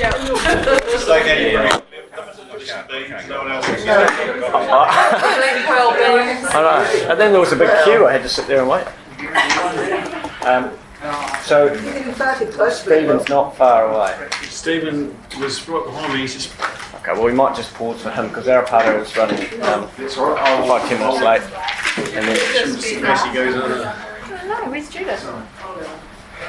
It's like any no one else is I know. And then there was a big queue. I had to sit there and wait. So Stephen's not far away. Stephen was right behind me. He's just. Okay, well we might just pause for him because our party is running 5-10 minutes late. And then Casey goes on. No, where's Judith?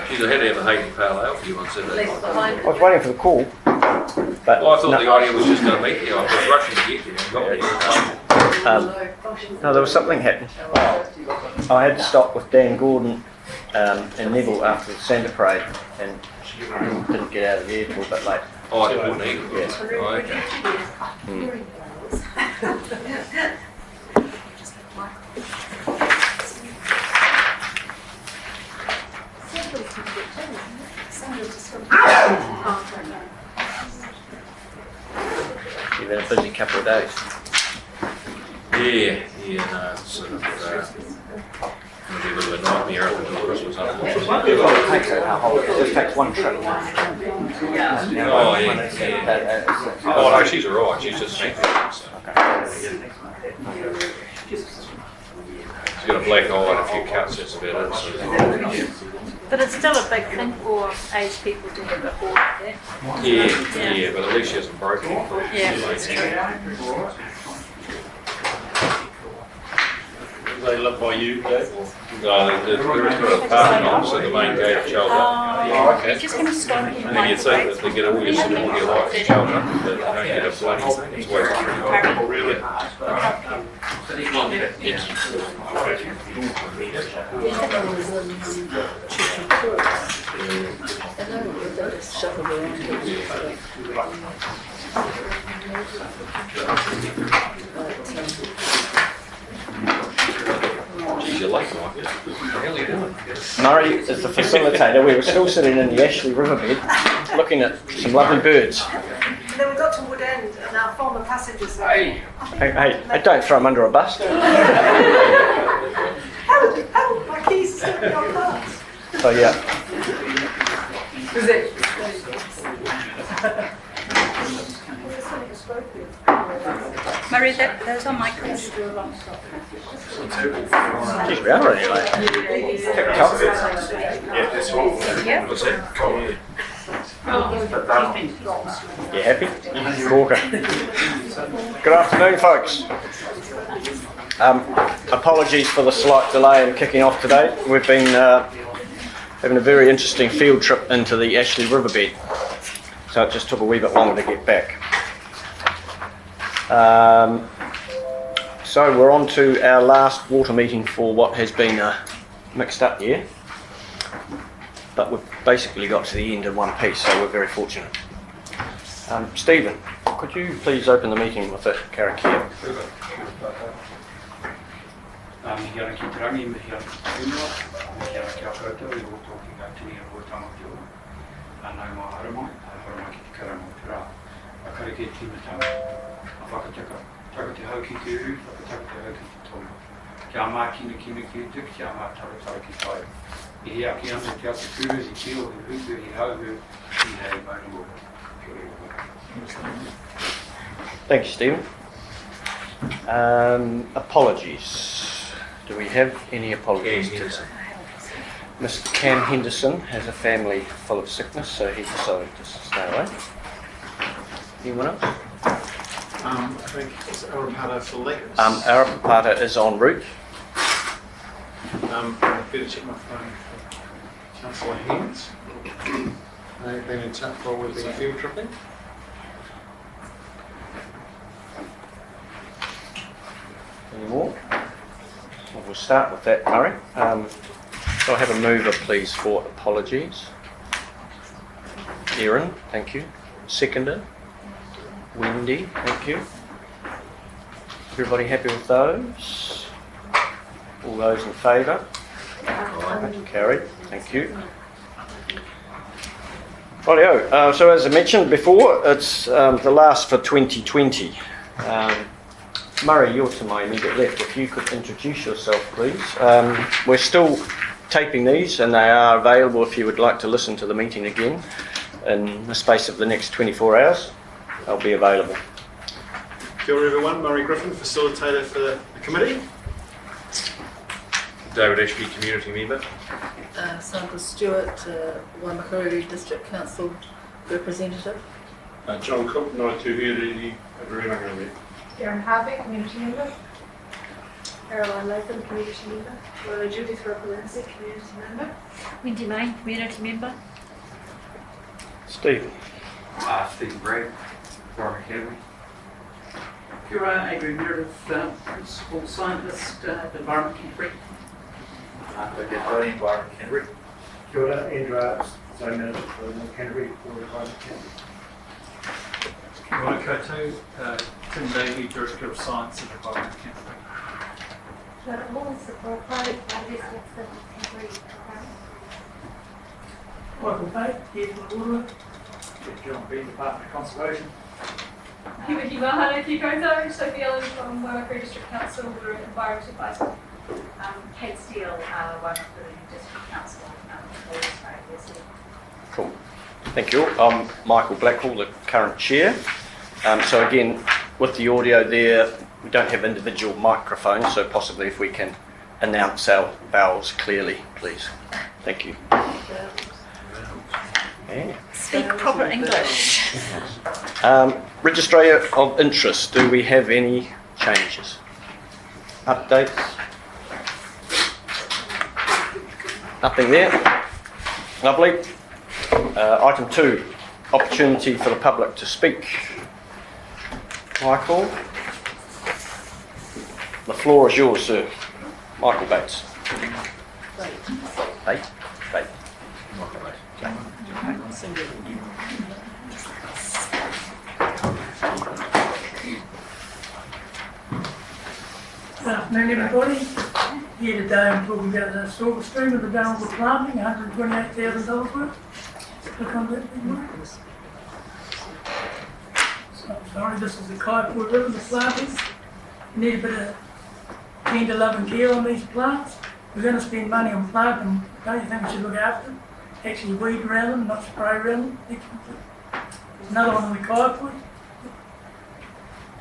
She's ahead of the Haiti Pale Ale for you on Saturday. I was waiting for the call. But Well, I thought the idea was just going to meet you. I was rushing to get you. no, there was something happened. I had to stop with Dan Gordon and Neville after the Santa Parade and didn't get out of the air till a bit late. Oh, I didn't need it. Yeah. Oh, okay. You've been a busy couple of days. Yeah, no, it's sort of going to be a bit of a nightmare up until Christmas, unfortunately. It just takes one trip. Oh, yeah. Oh, no, she's alright. She's just thinking. So. She's got a black eye and a few cuts, that's about it. So. But it's still a big thing for aged people to have a fall like that. Yeah, but at least she hasn't broken it. Yeah, that's true. They live by you, Dave? No, there is a parking opposite the main gate of Chelter. Oh, okay. Just going to stop in And then you'd think that they get all your sort of all your lights at Chelter, but they don't get a bloody thing. It's wasted. Geez, you're late, Mike. What the hell are you doing? Murray is the facilitator. We were still sitting in the Ashley riverbed looking at some lovely birds. And then we got to Wood End and our former passengers said, Hey, don't throw them under a bus. help, my keys are still in your purse. So yeah. Was it? Murray, those are my calls. Geez, we are already late. TikTok. Yeah. What's that? You happy? Corker. Good afternoon, folks. Apologies for the slight delay in kicking off today. We've been having a very interesting field trip into the Ashley riverbed, so it just took a wee bit longer to get back. So we're on to our last water meeting for what has been a mixed up year, but we've basically got to the end in one piece, so we're very fortunate. Stephen, could you please open the meeting with a karakia? Here ki Tarangi, me here Tenure, me here ki Aperata, we will talking about Tenure o Tamatio. And I'm a Haramai, ki te karamo te rā. A kareke timatanga, a whakataka, taka te hau ki te uru, whakataka te hau ki te tonu. Kia mā kina ki utu, kia mā taratara ki tai. I hea ki anu te atu kuru, i tio, i hutu, i hauhu, i hei maunua. Kia ora. Thank you, Stephen. Apologies. Do we have any apologies today? Mr. Cam Henderson has a family full of sickness, so he decided to stay away. Anyone else? I think it's Arapata for Lakes. Arapata is en route. I better check my phone for Councillor Haynes. They've been in touch while we've been field tripping. Any more? Well, we'll start with that, Murray. So I have a mover, please, for apologies. Erin, thank you. Seconder. Wendy, thank you. Everybody happy with those? All those in favour? Carried, thank you. Rightio, so as I mentioned before, it's the last for 2020. Murray, you're to my immediate left. If you could introduce yourself, please. We're still taping these and they are available if you would like to listen to the meeting again. in the space of the next 24 hours, they'll be available. Kia ora everyone, Murray Griffin, facilitator for the committee. David Ashby, community member. Sandra Stewart, Waimakariri District Council representative. John Cook, Nitrates, Karen Harvey, community member. Caroline Latham, community member. Lola Judith Ropalensi, community member. Wendy May, community member. Stephen. Stephen Bragg, Warwick Academy. Kia ora, Adrian Meredith, Principal Scientist, Environment Canterbury. Warwick Academy. Kia ora, Andrew Arts, Zone Manager for North Canterbury for Environment Canterbury. Kia ora koutou, Tim Davey, Director of Science at Environment Canterbury. Kia ora, Melissa Brockway, Biodiversity Officer for Canterbury Program. Michael Pate, here for Water. John B, Department of Conservation. Himaki Mahara ki koutou, Sophie Ellen from Waimakariri District Council, Water and Environment Advisor. Kate Steele, Waimakariri District Council, biodiversity. Cool. Thank you. I'm Michael Blackwell, the current chair. So again, with the audio there, we don't have individual microphones, so possibly if we can announce our vowels clearly, please. Thank you. Yeah. Speak proper English. Register of interest. Do we have any changes? Updates? Nothing there. Lovely. Item 2, opportunity for the public to speak. Michael, the floor is yours, sir. Michael Bates. Bates? Bates. Good afternoon, everybody. Here today I'm talking about the silver stream of the downward planting, $128,000 worth. Click on that big one. So I'm sorry, this is the Kayak River, the planting. You need a bit of 10 to 11 care on these plants. We're going to spend money on planting. Don't you think we should look after them? Actually weed around them, not spray around them. There's another one on the Kayak Wood.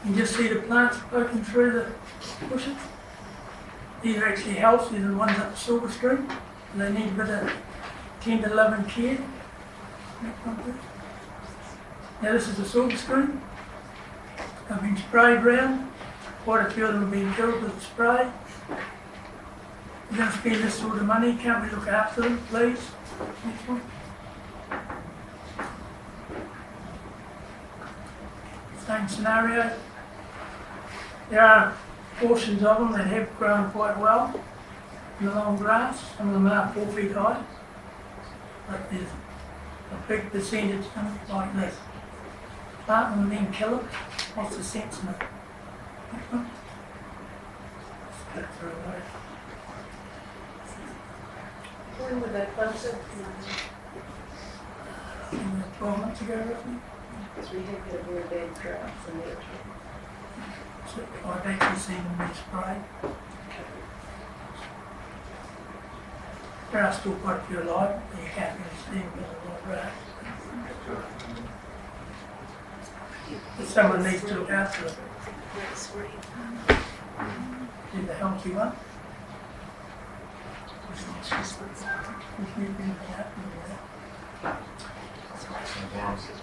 You can just see the plants poking through the bushes. These are actually healthy, the ones up the silver stream. And they need a bit of 10 to 11 care. Now this is the silver stream. They've been sprayed round. Quite a few of them have been killed with the spray. We're going to spend this sort of money. Can't we look after them, please? Next one. Same scenario. There are portions of them that have grown quite well in the long grass. Some of them are 4 feet high. But there's a big percentage like this. Plant them and then kill it. What's the sense in it? Next one. Split through away. When were they planted? 12 months ago, roughly. Because we have got a very bad drought in the area. So I've actually seen them be sprayed. There are still quite a few alive, but you can't really see them because of a lot of grass. But someone needs to look after them. Do the healthy one.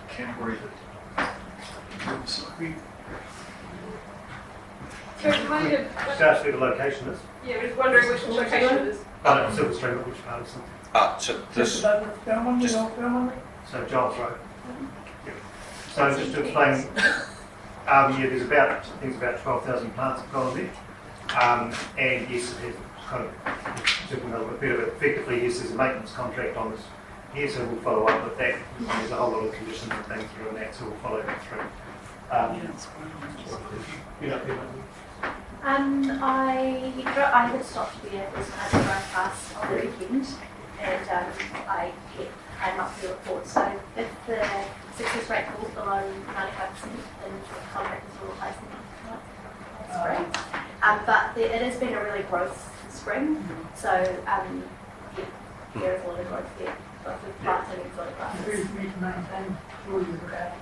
Canterbury. Starts where the location is. Yeah, we're just wondering which location it is. Silver Stream, which part is it? So this. So So Giles Road. Yep. So just to explain, yeah, there's about, I think it's about 12,000 plants have gone there. And yes, it has kind of taken a little bit of it. Effectively, yes, there's a maintenance contract on this here, so we'll follow up with that. There's a whole lot of conditions and things through on that, so we'll follow that through. I had stopped there this night and drive past on the weekend, and I not the report. So if the success rate falls below 95%, then the contract is will replace the spring. But it has been a really growth spring, so yeah, there is a lot of growth there. of the planting and sort of grasses. Who's me to maintain all you look after?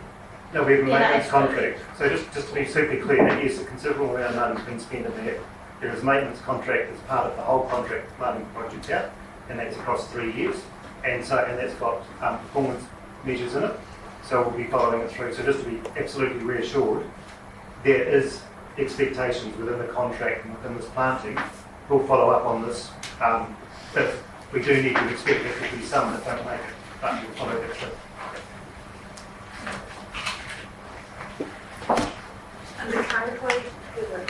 No, we have a Yeah, maintenance absolutely. contract. So just to be super clear, that yes, a considerable amount of money has been spent in there. There is a maintenance contract as part of the whole contract planning project out, and that's across 3 years. And that's got performance measures in it. So we'll be following it through. So just to be absolutely reassured, there is expectations within the contract and within this planting. We'll follow up on this. But we do need to expect there to be some that don't make it, but we'll follow that through. And the Kayak Lakes River.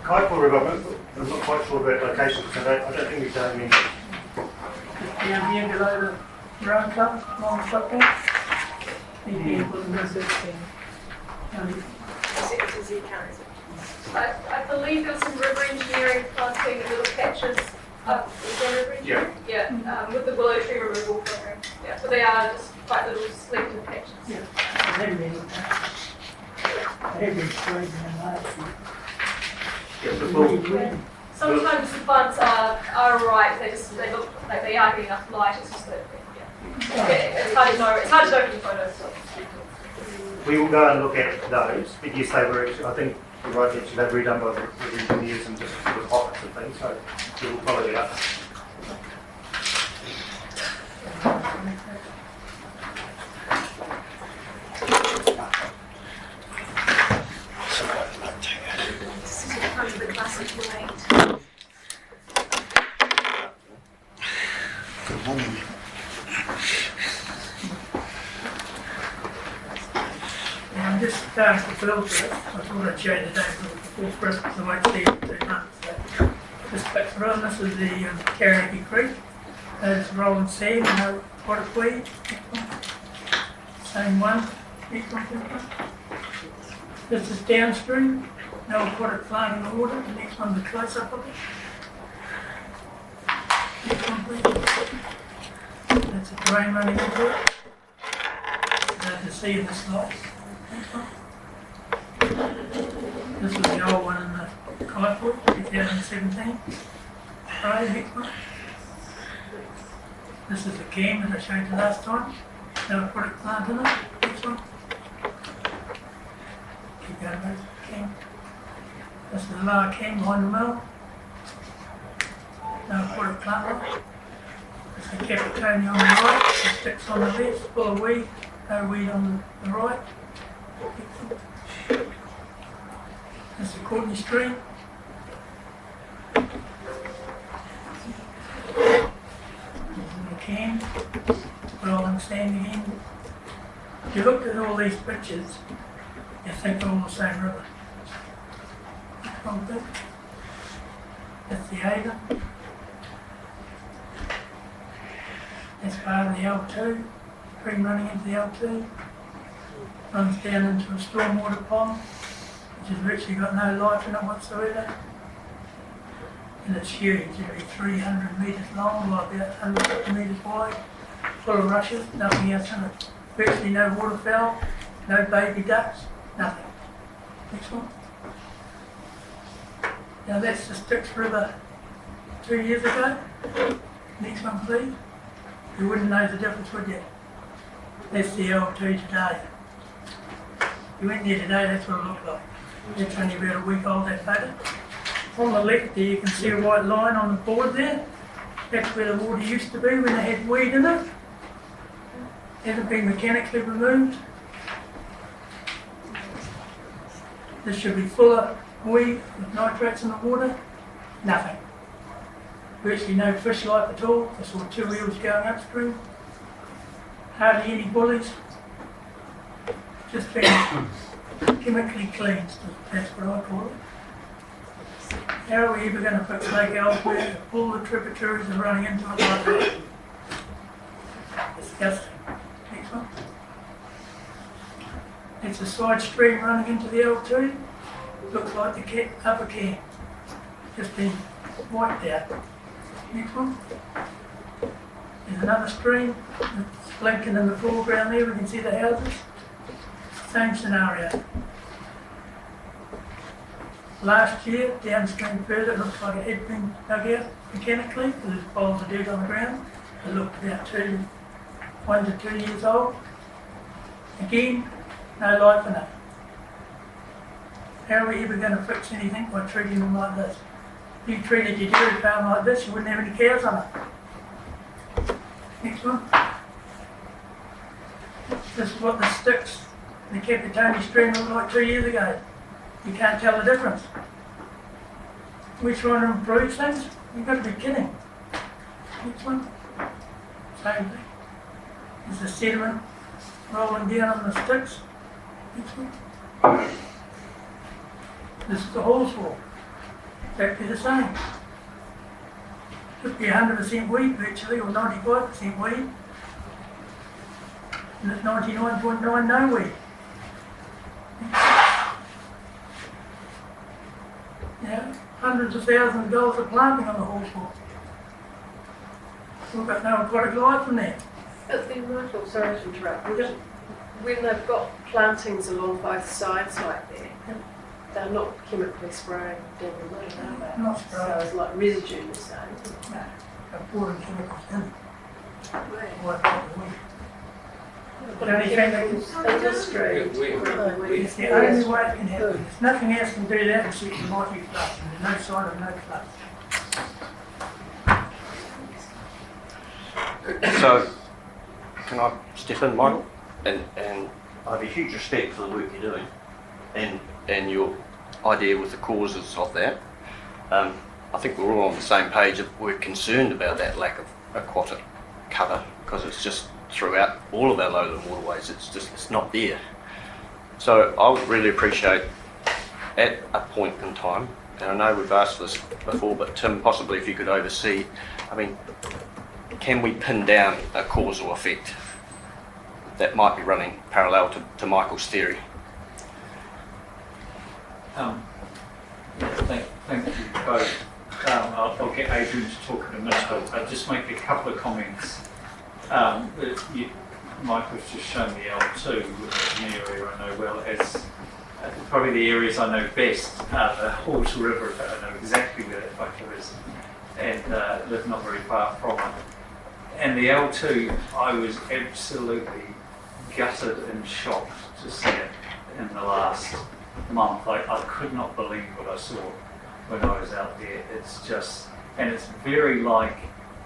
Kayak River, I'm not quite sure about locations, so I don't think we've done any. Down here below the road club, long stop there. I believe there was some river engineering planting in little patches up the river engineering. Yeah, with the willow tree removal program. Yeah, so they are just quite little selected patches. Yeah. I haven't been spraying in lights. Sometimes the plants are right. They look like they are getting enough light. It's just that it's hard to know. It's hard to know from the photos. So. We will go and look at those, but yes, they were actually, I think you're right, actually, they've redone by the engineers and just sort of pockets and things, so we will follow that up. This is in front of the classic white. I'm just starting to filter it. I thought I'd show you the day before Christmas. I won't see it for 2 months. So just back around, this is the Kayak Creek. There's rolling sand, no water weed. Same one. Next one. This is downstream, no aquatic plant in the water. The next one's a close up of it. Next one, please. That's a drain running into it. Hard to see in the slides. Next one. This is the old one in the Kayak Lakes, 2017. Right, next one. This is the cam that I showed you last time. No aquatic plant in it. Next one. Keep going, guys. Cam. This is the lower cam behind the mill. No aquatic plant in it. This is the Capitonia on the right. The sticks on the left, full of weed. No weed on the right. This is the Courtney Stream. Can rolling sand again. If you look at all these pictures, you think they're all the same river. One bit. That's the Ada. That's part of the L2. Stream running into the L2. Runs down into a stormwater pond, which has virtually got no life in it whatsoever. And it's huge, it'll be 300 metres long by about 150 metres wide, full of rushes, nothing else in it. Virtually no waterfowl, no baby ducks, nothing. Next one. Now that's the Styx River 2 years ago. Next one please. You wouldn't know the difference, would you? That's the L2 today. You went there today, that's what it looked like. It's only about a week old, that photo. On the left there you can see a white line on the board there. That's where the water used to be when they had weed in it. Hasn't been mechanically removed. This should be full of weed with nitrates in the water. Nothing. Virtually no fish life at all. I saw 2 eels going upstream. Hardly any bullies. Just been chemically cleansed, that's what I call it. How are we ever going to fix Lake Elsewhere? All the tributaries are running into it like that. Disgusting. Next one. It's a side stream running into the L2. Looks like the upper camp. Just been wiped out. Next one. There's another stream. It's blinking in the foreground there. We can see the houses. Same scenario. Last year, downstream further, it looks like it had been dug out mechanically because there's piles of dirt on the ground. It looked about 1 to 2 years old. Again, no life in it. How are we ever going to fix anything by treating them like this? If you treated your dairy farm like this, you wouldn't have any cows on it. Next one. This is what the sticks, the Capitani stream looked like 2 years ago. You can't tell the difference. Which one improves things? You've got to be kidding. Next one. Same thing. There's the sediment rolling down on the sticks. Next one. This is the horse wall. Exactly the same. Could be 100% weed virtually, or 95% weed. And it's 99.9 no weed. Yeah, hundreds of thousands of dollars of planting on the horse wall. We've got no aquatic life in there. At the Michael, sorry to interrupt, when they've got plantings along both sides like that, they're not chemically spraying down the middle, are they? Not spraying. So it's like residue the same. No, they're pouring chemicals in. Where? The only thing they can, industry. it's the only way it can happen. There's nothing else can do that except you might be flush, and there's no sign of no flush. So, can I step in, Michael? And I have a huge respect for the work you're doing and your idea with the causes of that. I think we're all on the same page. We're concerned about that lack of aquatic cover because it's just throughout all of our lowland waterways. It's not there. So I would really appreciate at a point in time, and I know we've asked for this before, but Tim, possibly if you could oversee, I mean, can we pin down a causal effect that might be running parallel to Michael's theory? Thank you both. I'll get Adrian to talk in a minute, but I'll just make a couple of comments. Michael's just shown the L2, which is an area I know well as probably the areas I know best. The Halls River, I know exactly where that factor is, and live not very far from it. And the L2, I was absolutely gutted and shocked to see it in the last month. I could not believe what I saw when I was out there. It's just, and it's very like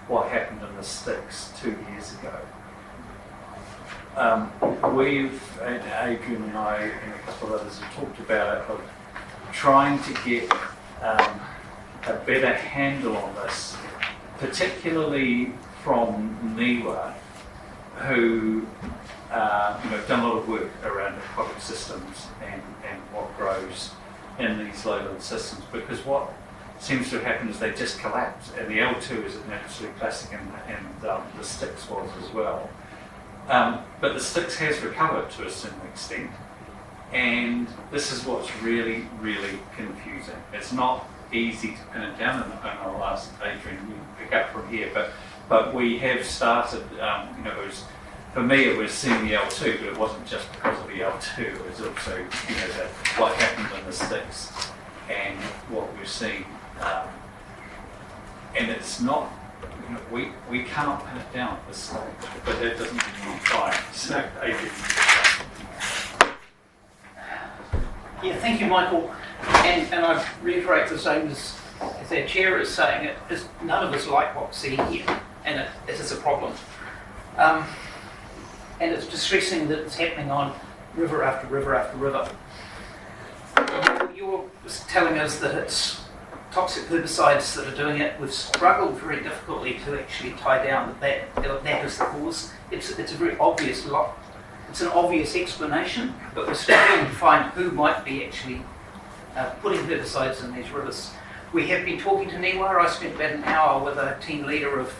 what happened in the Sticks 2 years ago. Adrian and I and a couple of others have talked about it, of trying to get a better handle on this, particularly from NIWA, who done a lot of work around aquatic systems and what grows in these lowland systems, because what seems to have happened is they just collapse, and the L2 is an absolute classic, and the Styx was as well. But the Styx has recovered to a certain extent, and this is what's really, really confusing. It's not easy to pin it down, and I'll ask Adrian to pick up from here, but we have started, it was, for me it was seeing the L2, but it wasn't just because of the L2, it was also, what happened in the Styx and what we're seeing. And it's not, we can't pin it down at this stage, but that doesn't mean we're trying. So, Adrian. Yeah, thank you, Michael. And I reiterate the same as our chair is saying, none of us like what we see here, and it is a problem. And it's distressing that it's happening on river after river after river. You were telling us that it's toxic herbicides that are doing it. We've struggled very difficultly to actually tie down that is the cause. It's a very obvious lot. It's an obvious explanation, but we're struggling to find who might be actually putting herbicides in these rivers. We have been talking to NIWA. I spent about an hour with a team leader of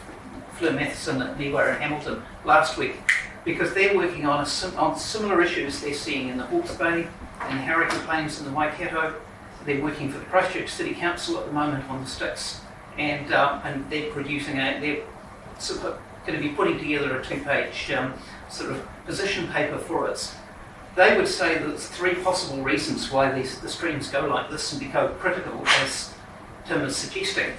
flumethicin at NIWA in Hamilton last week, because they're working on similar issues they're seeing in the Hawke's Bay, in the Hauraki Plains, and the Waikato. They're working for the Christchurch City Council at the moment on the Styx, and they're producing they're sort of going to be putting together a 2-page sort of position paper for us. They would say that there's 3 possible reasons why the streams go like this and become critical, as Tim is suggesting.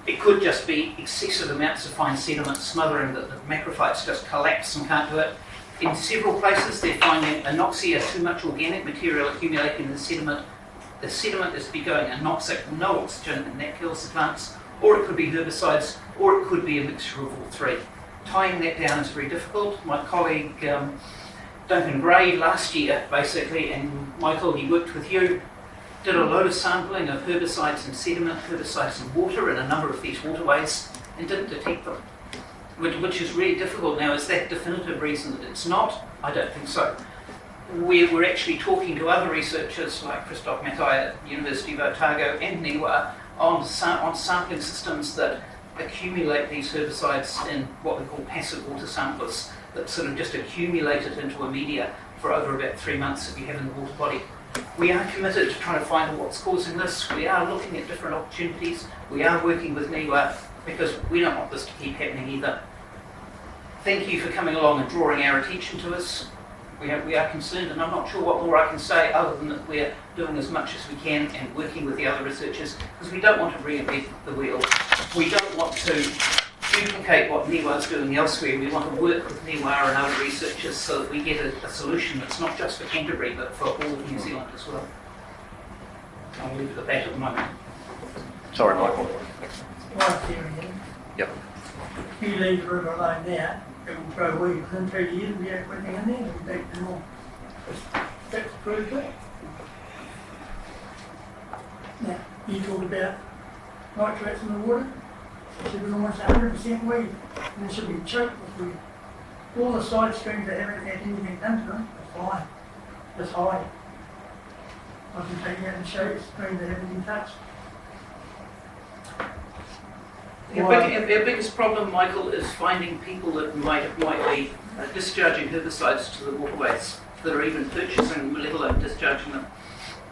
It could just be excessive amounts of fine sediment smothering that the macrophytes just collapse and can't do it. In several places, they're finding anoxia, too much organic material accumulating in the sediment. The sediment is becoming anoxic, no oxygen, and that kills the plants. Or it could be herbicides, or it could be a mixture of all three. Tying that down is very difficult. My colleague Duncan Gray last year, basically, and Michael, he worked with you, did a load of sampling of herbicides and sediment, herbicides and water in a number of these waterways, and didn't detect them, which is really difficult now. Is that definitive reason that it's not? I don't think so. We're actually talking to other researchers like Christoph Mattei at University of Otago and Niwa on sampling systems that accumulate these herbicides in what we call passive water samplers that sort of just accumulate it into a media for over about 3 months if you have in the water body. We are committed to trying to find out what's causing this. We are looking at different opportunities. We are working with Niwa because we don't want this to keep happening either. Thank you for coming along and drawing our attention to us. We are concerned, and I'm not sure what more I can say other than that we're doing as much as we can and working with the other researchers because we don't want to reinvent the wheel. We don't want to duplicate what Niwa is doing elsewhere. We want to work with Niwa and other researchers so that we get a solution that's not just for Canterbury but for all of New Zealand as well. I'll leave it at that at the moment. Sorry, Michael. One theory, Yep. if you leave the river alone now, it will grow weeds. Within 2 years, we have everything in there, and we take them all. That's proved it. Now, you talk about nitrates in the water. It should be almost 100% weed, and it should be choked with weed. All the side streams that haven't had anything done to them are fine. It's high. I can take you out and show you streams that haven't been touched. Our biggest problem, Michael, is finding people that might be discharging herbicides to the waterways, that are even purchasing them, let alone discharging them.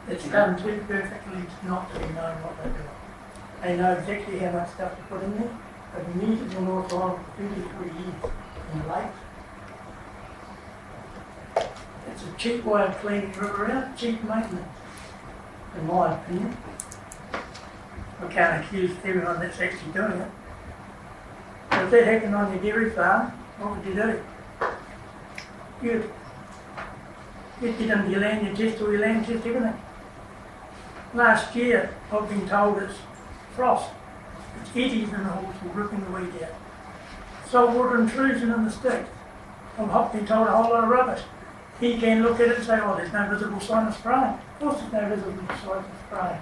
It's done too perfectly not to be known what they're doing. They know exactly how much stuff to put in there. They've been using it in North Island for 33 years in the lake. It's a cheap way of cleaning the river out, cheap maintenance, in my opinion. I can't accuse everyone that's actually doing it. But if that happened on your dairy farm, what would you do? You'd get into your land, you test all your land, test everything. Last year, I've been told it's frost. It's eddies in the halls ripping the weed out. Saltwater intrusion in the stick. I've been told a whole lot of rubbish. He can look at it and say, oh, there's no visible sign of spraying. Of course there's no visible sign of spraying.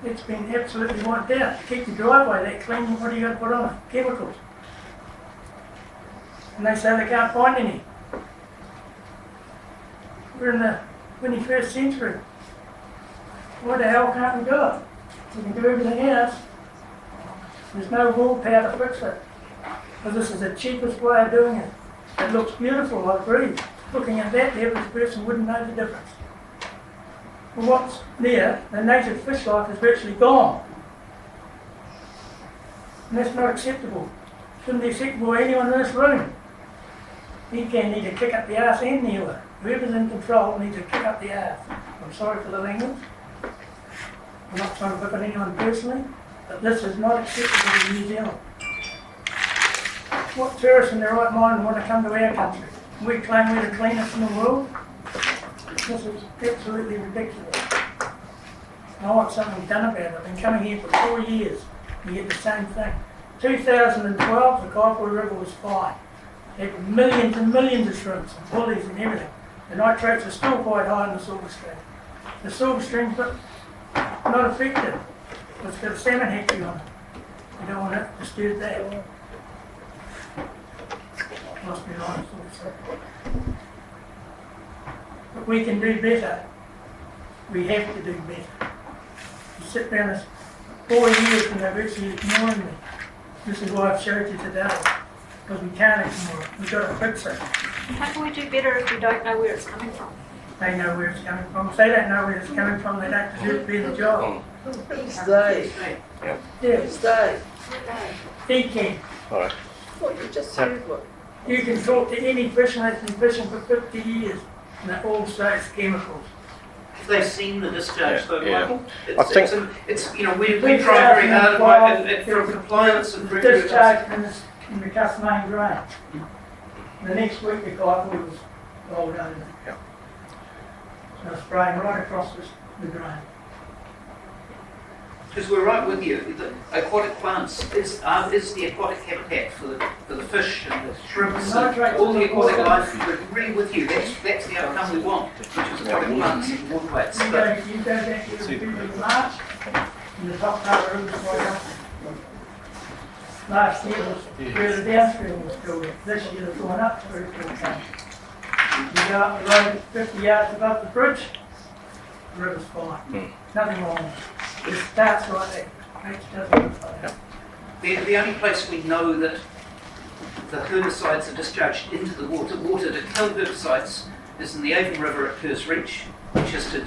It's been absolutely wiped out. To keep the driveway that clean, what do you got to put on it? Chemicals. And they say they can't find any. We're in the 21st century. Why the hell can't we do it? We can do everything else. There's no willpower to fix it. Because this is the cheapest way of doing it. It looks beautiful, I agree. Looking at that, the average person wouldn't know the difference. Well, what's there, the native fish life is virtually gone. And that's not acceptable. Shouldn't be acceptable to anyone in this room. He can need to kick up the arse and kneel it. Whoever's in control needs to kick up the arse. I'm sorry for the language. I'm not trying to pick on anyone personally, but this is not acceptable in New Zealand. What tourists in their right mind want to come to our country? We claim we're the cleanest in the world. This is absolutely ridiculous. I want something done about it. I've been coming here for 4 years and you get the same thing. 2012, the Kayak River was fine. There were millions and millions of shrimps and bullies and everything. The nitrates are still quite high in the silver stream. The silver stream's not affected. It's got a salmon hatchery on it. You don't want to disturb that. Must be honest also. But we can do better. We have to do better. You sit down this 4 years and they're virtually ignoring me. This is why I've showed you today. Because we can't ignore it. We've got to fix it. How can we do better if we don't know where it's coming from? They know where it's coming from. If they don't know where it's coming from, they don't deserve to be in the job. Stay. Yeah. Stay. He can. All right. What you just said, what? You can talk to any fisherman that's been fishing for 50 years and they all say it's chemicals. they've seen the discharge, though, Yeah. Michael. I think- It's you know, we try very hard and for compliance and for Discharge in the Cuss main drain. The next week the guy was rolled over. Yeah. So spraying right across the drain. Because we're right with you. The aquatic plants is the aquatic habitat for the fish and the shrimps and all the aquatic life. We're really with you. That's the outcome we want, which is aquatic plants and waterways. You go back to the beginning of March, and the top part of the river's quite up. Last year was where the downstream was filled. This year it's going up 3 or 4 times. You go up the road 50 yards above the bridge, the river's fine. Nothing wrong with it. It starts right there. It doesn't look like that. The only place we know that the herbicides are discharged into the water to kill herbicides is in the Avon River at Kerrs Reach, which is to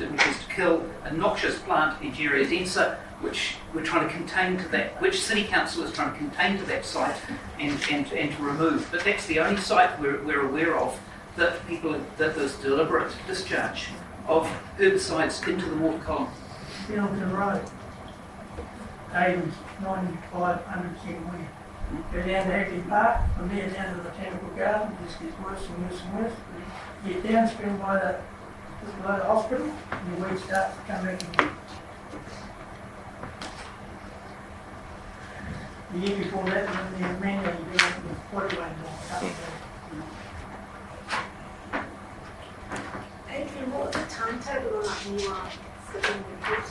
kill a noxious plant, Egeria densa, which we're trying to contain to that, which City Council is trying to contain to that site and to remove. But that's the only site we're aware of that there's deliberate discharge of herbicides into the water column. Billington Road. Avon's 9,500 win. Go down to Hackley Park, from there down to the Botanical Garden, it just gets worse and worse and worse. You get downstream below the hospital, and the weeds start to come back again. The year before that, when the amendment, you do it with 41 more. Adrian, what was the timetable on that new slipping report?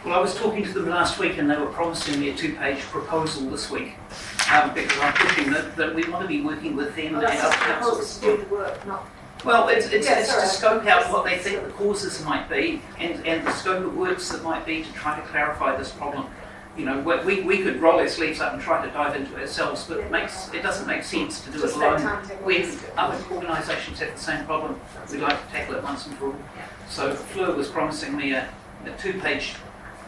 Well, I was talking to them last week and they were promising me a 2-page proposal this week because I'm pushing that we want to be working with them and other councils. To do the work, not. Well, it's to scope out what they think the causes might be and the scope of works that might be to try to clarify this problem. You know, we could roll our sleeves up and try to dive into it ourselves, but it doesn't make sense to do it alone. When other organisations have the same problem, we'd like to tackle it once and for all. So Fleur was promising me a 2-page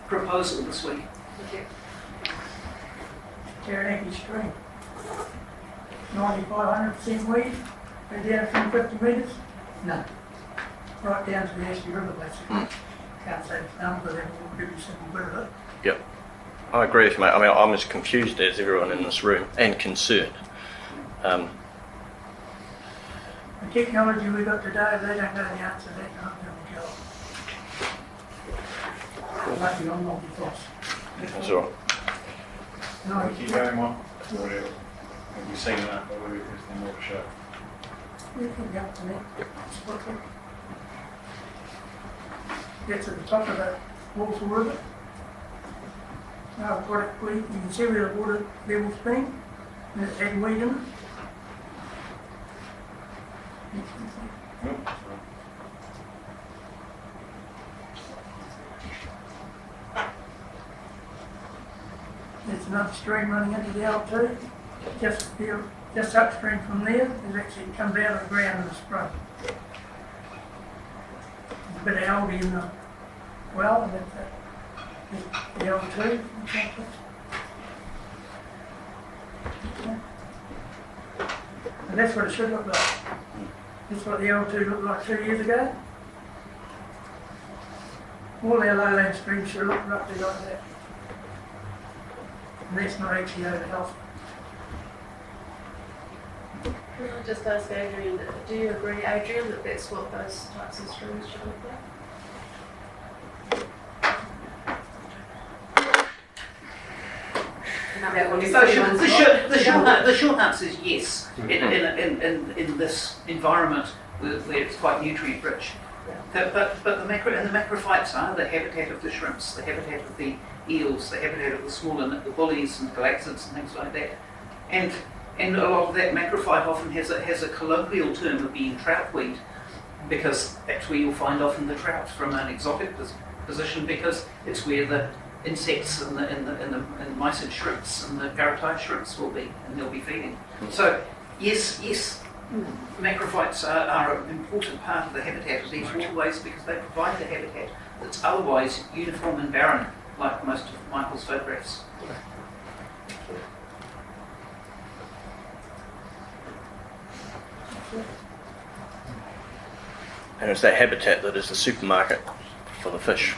proposal this week. Taranaki Stream. 9,500% weed, go down from 50 metres, no. Right down to the Ashley River basically. Can't say it's done, but we'll give you some bit of it. Yep. I agree with you, mate. I mean, I'm as confused as everyone in this room and concerned. The technology we've got today, if they don't know the answer, they can't do the job. Lucky I'm not because. That's all right. No, Keep going, Mike. Have you seen that? Or will we put in more to show? we can go to that. Spot it. Get to the top of that Walsall River. Now, you can see where the water level's been, and it's had weed in it. There's another stream running into the L2. Just upstream from there, it actually comes out of the ground in the spring. There's a bit of algae in the well, and that's the L2. And that's what it should look like. That's what the L2 looked like 2 years ago. All our lowland streams should look roughly like that. And that's not actually over health. Can I just ask Adrian, do you agree, Adrian, that that's what those types of streams should look like? The short answer is yes. In this environment where it's quite nutrient rich, but the macrophytes are the habitat of the shrimps, the habitat of the eels, the habitat of the smaller the bullies and galaxids and things like that, and a lot of that macrophyte often has a colloquial term of being troutweed, because that's where you'll find often the trout from an exotic position, because it's where the insects and the mysid shrimps and the parotide shrimps will be, and they'll be feeding. So yes, macrophytes are an important part of the habitat of these waterways, because they provide the habitat that's otherwise uniform and barren, like most of Michael's photographs. And it's that habitat that is the supermarket for the fish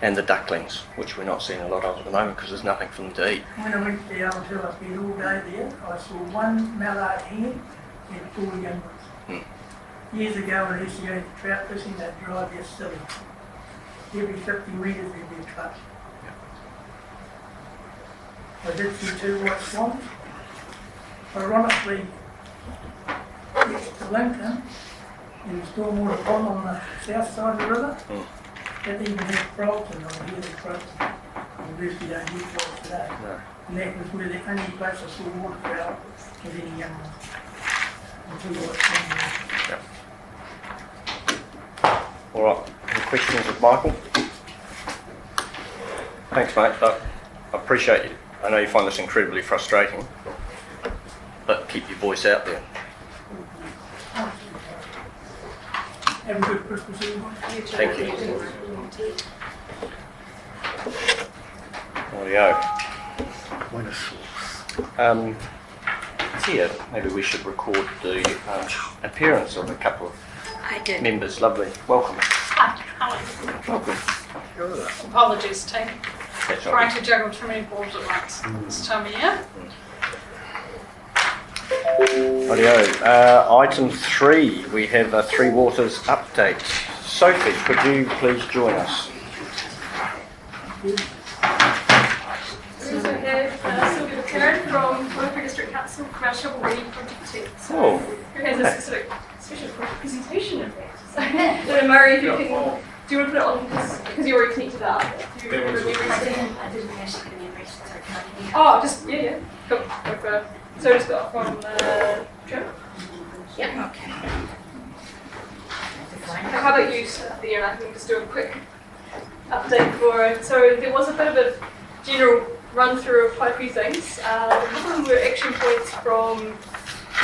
and the ducklings, which we're not seeing a lot of at the moment because there's nothing for them to eat. When I went to the other hill, I spent all day there. I saw one mallard hen and 4 young ones. Years ago, when I used to go to trout fishing, they'd drive you silly. Every 50 metres there'd be a truck. I did see 2 white swans. Ironically, next to Lincoln, in the stormwater pond on the south side of the river, that even had frogs in them, here the frogs. Obviously don't get frogs today. No. And that was where the only place I saw waterfowl was any young ones. Until I was Yep. All right, any questions of Michael? Thanks, mate. I appreciate you. I know you find this incredibly frustrating, but keep your voice out there. Have a good Christmas, everyone. Thank you. Audio. Tia, maybe we should record the appearance of a couple of members. Lovely. Welcome. Hi, Welcome. apologies, team. That's all Trying right. to juggle too many balls at once this time of year. Audio. Item 3, we have a Three Waters update. Sophie, could you please join us? We also have Sylvia Karen from Waimakariri District Council from our shovel reading project team. Oh, Who has a special presentation in fact. So, I don't know, Murray, if you can, do you want to put it on because you already connected up? Do you remember me restarting? I didn't actually get any rest, so I can't hear. Oh, just, yeah. Cool. Go for, so just got from Jim. Yeah, okay. How about you, Thea, and I can just do a quick update for it. So there was a bit of a general run through of quite a few things. A couple of them were action points from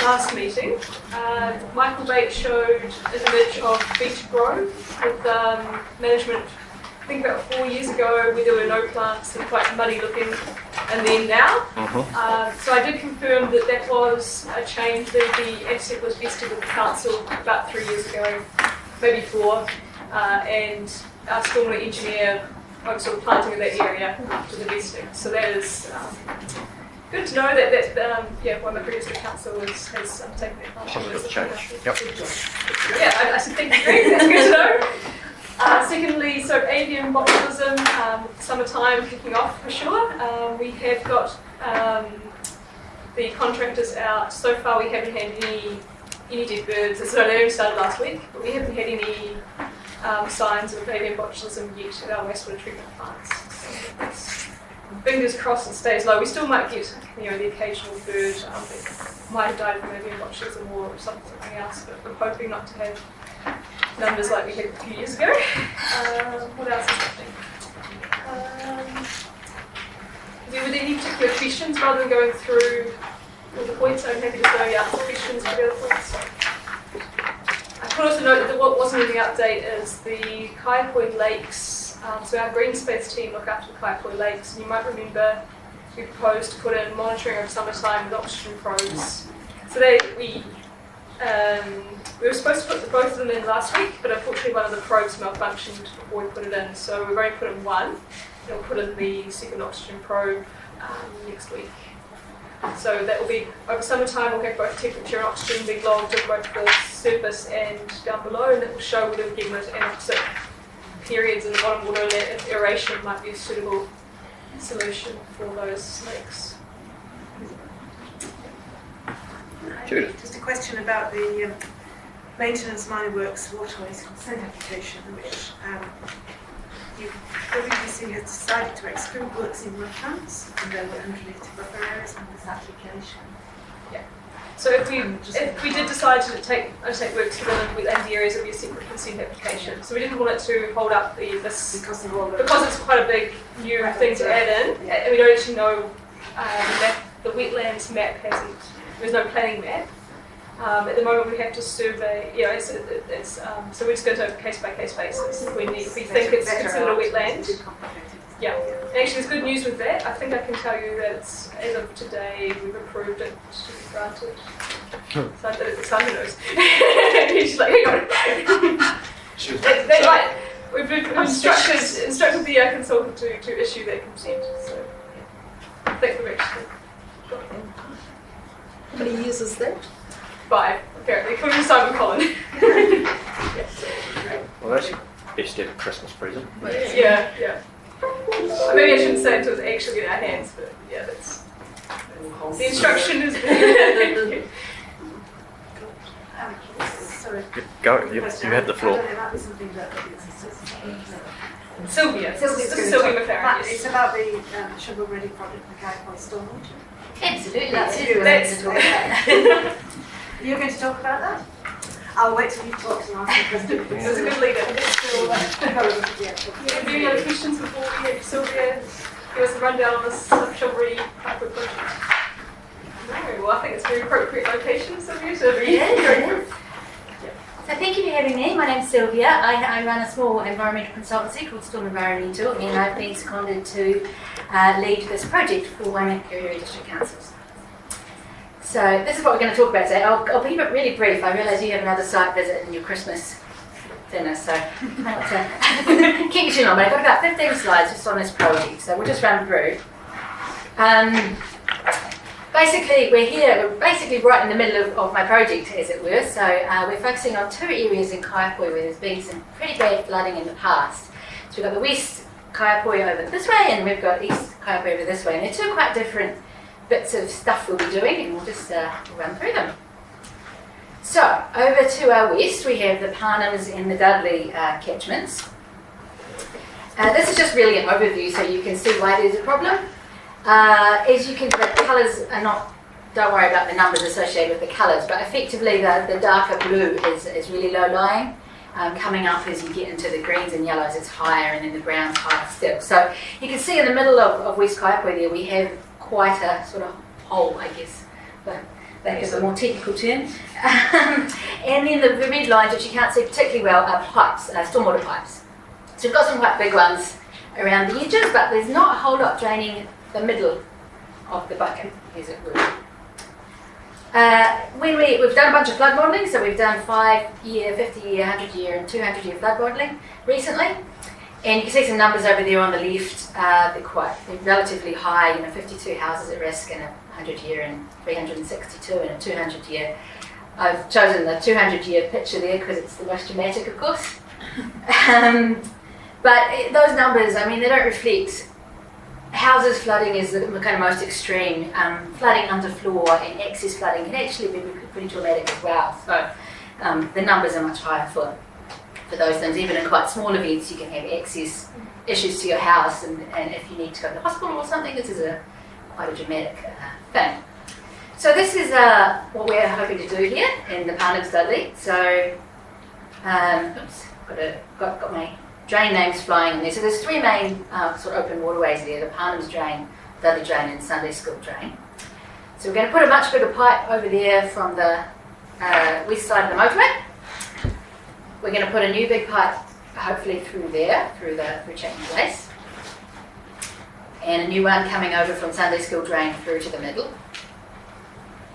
last meeting. Michael Bates showed an image of Beach Grove with management, I think about 4 years ago, where there were no plants and quite muddy looking, and then now. So I did confirm that that was a change, that the asset was vested with the council about 3 years ago, maybe 4, and our stormwater engineer focused on planting in that area after the vesting. So that is good to know that Waimakariri District Council has taken that part. Positive change. Yep. Yeah, I said thank you, Greg. That's good to know. Secondly, so avian botulism, summertime kicking off for sure. We have got the contractors out. So far we haven't had any dead birds. So they only started last week, but we haven't had any signs of avian botulism yet at our wastewater treatment plants. So fingers crossed it stays low. We still might get the occasional bird that might have died from avian botulism or something else, but we're hoping not to have numbers like we had a few years ago. What else is happening? Were there any particular questions rather than going through all the points? I'm happy to go answer questions for the other points. I could also note that what wasn't in the update is the Kayak Lakes. So our green space team look after the Kayak Lakes, and you might remember we proposed to put in monitoring of summertime with oxygen probes. So we were supposed to put both of them in last week, but unfortunately one of the probes malfunctioned before we put it in. So we've only put in one, and we'll put in the second oxygen probe next week. So that will be, over summertime we'll have both temperature and oxygen being logged on both the surface and down below, and that will show whether we're getting those anoxic periods in the bottom water, and if aeration might be a suitable solution for those snakes. Judith. Just a question about the maintenance minor works waterways consent application, which the BBC has decided to exclude works in wetlands and there were unrelated buffer areas on this application. Yeah. So if we did decide to undertake works within wetland areas, it would be a separate consent application. So we didn't want it to hold up this because it's quite a big new thing to add in, and we don't actually know the wetlands map hasn't. There's no planning map. At the moment, we have to survey. So we're just going to case by case basis. If we think it's considered a wetland. Yeah, actually there's good news with that. I think I can tell you that it's, as of today, we've approved it to be granted. So I did it, Simon knows. She's like, hang on. They might. We've instructed the consultant to issue that consent. So yeah. I think we've actually got them. How many years is that? 5, apparently, according to Simon Collin. Well, that's best ever Christmas present. Yeah. Maybe I shouldn't say it until it's actually in our hands, but yeah, that's the instruction is. Sorry. Go, you have the floor. Sylvia. This is Sylvia McLaren. It's about the shovel-ready project, the Kayak Lakes storage. Absolutely, That's that's it. it. To talk about. You're going to talk about that? I'll wait till you talk and ask the question. It was a good leader. Any other questions before we have Sylvia give us a rundown on this shrubbery project? No, well, I think it's a very appropriate location, Sylvia. So So thank you for having me. My name's Sylvia. I run a small environmental consultancy called Storm Environmental, and I've been seconded to lead this project for Waimakariri District Councils. So this is what we're going to talk about today. I'll keep it really brief. I realise you have another site visit in your Christmas dinner, so I want to keep you too long. But I've got about 15 slides just on this project, so we'll just run through. Basically, we're basically right in the middle of my project, as it were. So we're focusing on 2 areas in Kayak where there's been some pretty bad flooding in the past. So we've got the west Kayak over this way, and we've got east Kayak over this way. And they're 2 quite different bits of stuff we'll be doing, and we'll just run through them. So, over to our west, we have the Parnhams and the Dudley catchments. This is just really an overview so you can see why there's a problem. As you can, the colours are not, don't worry about the numbers associated with the colours, but effectively the darker blue is really low lying. Coming up as you get into the greens and yellows, it's higher, and then the brown's higher still. So you can see in the middle of West Kayak there, we have quite a sort of hole, I guess, but that is a more technical term. And then the red lines, which you can't see particularly well, are pipes, stormwater pipes. So we've got some quite big ones around the edges, but there's not a whole lot draining the middle of the bucket, as it were. We've done a bunch of flood modelling, so we've done 5-year, 50-year, 100-year and 200-year flood modelling recently. And you can see some numbers over there on the left. They're relatively high, 52 houses at risk in a 100-year and 362 in a 200-year. I've chosen the 200-year picture there because it's the most dramatic, of course. But those numbers, I mean, they don't reflect. Houses flooding is the kind of most extreme. Flooding underfloor and excess flooding can actually be pretty dramatic as well. So the numbers are much higher for those things. Even in quite small events, you can have excess issues to your house, and if you need to go to the hospital or something, this is quite a dramatic thing. So this is what we're hoping to do here in the Parnhams Dudley. So, got my drain names flying in there. So there's 3 main sort of open waterways there: the Parnhams Drain, Dudley Drain, and Sunday School Drain. So we're going to put a much bigger pipe over there from the west side of the motorway. We're going to put a new big pipe, hopefully through there, through Chapman Place, and a new one coming over from Sunday School Drain through to the middle.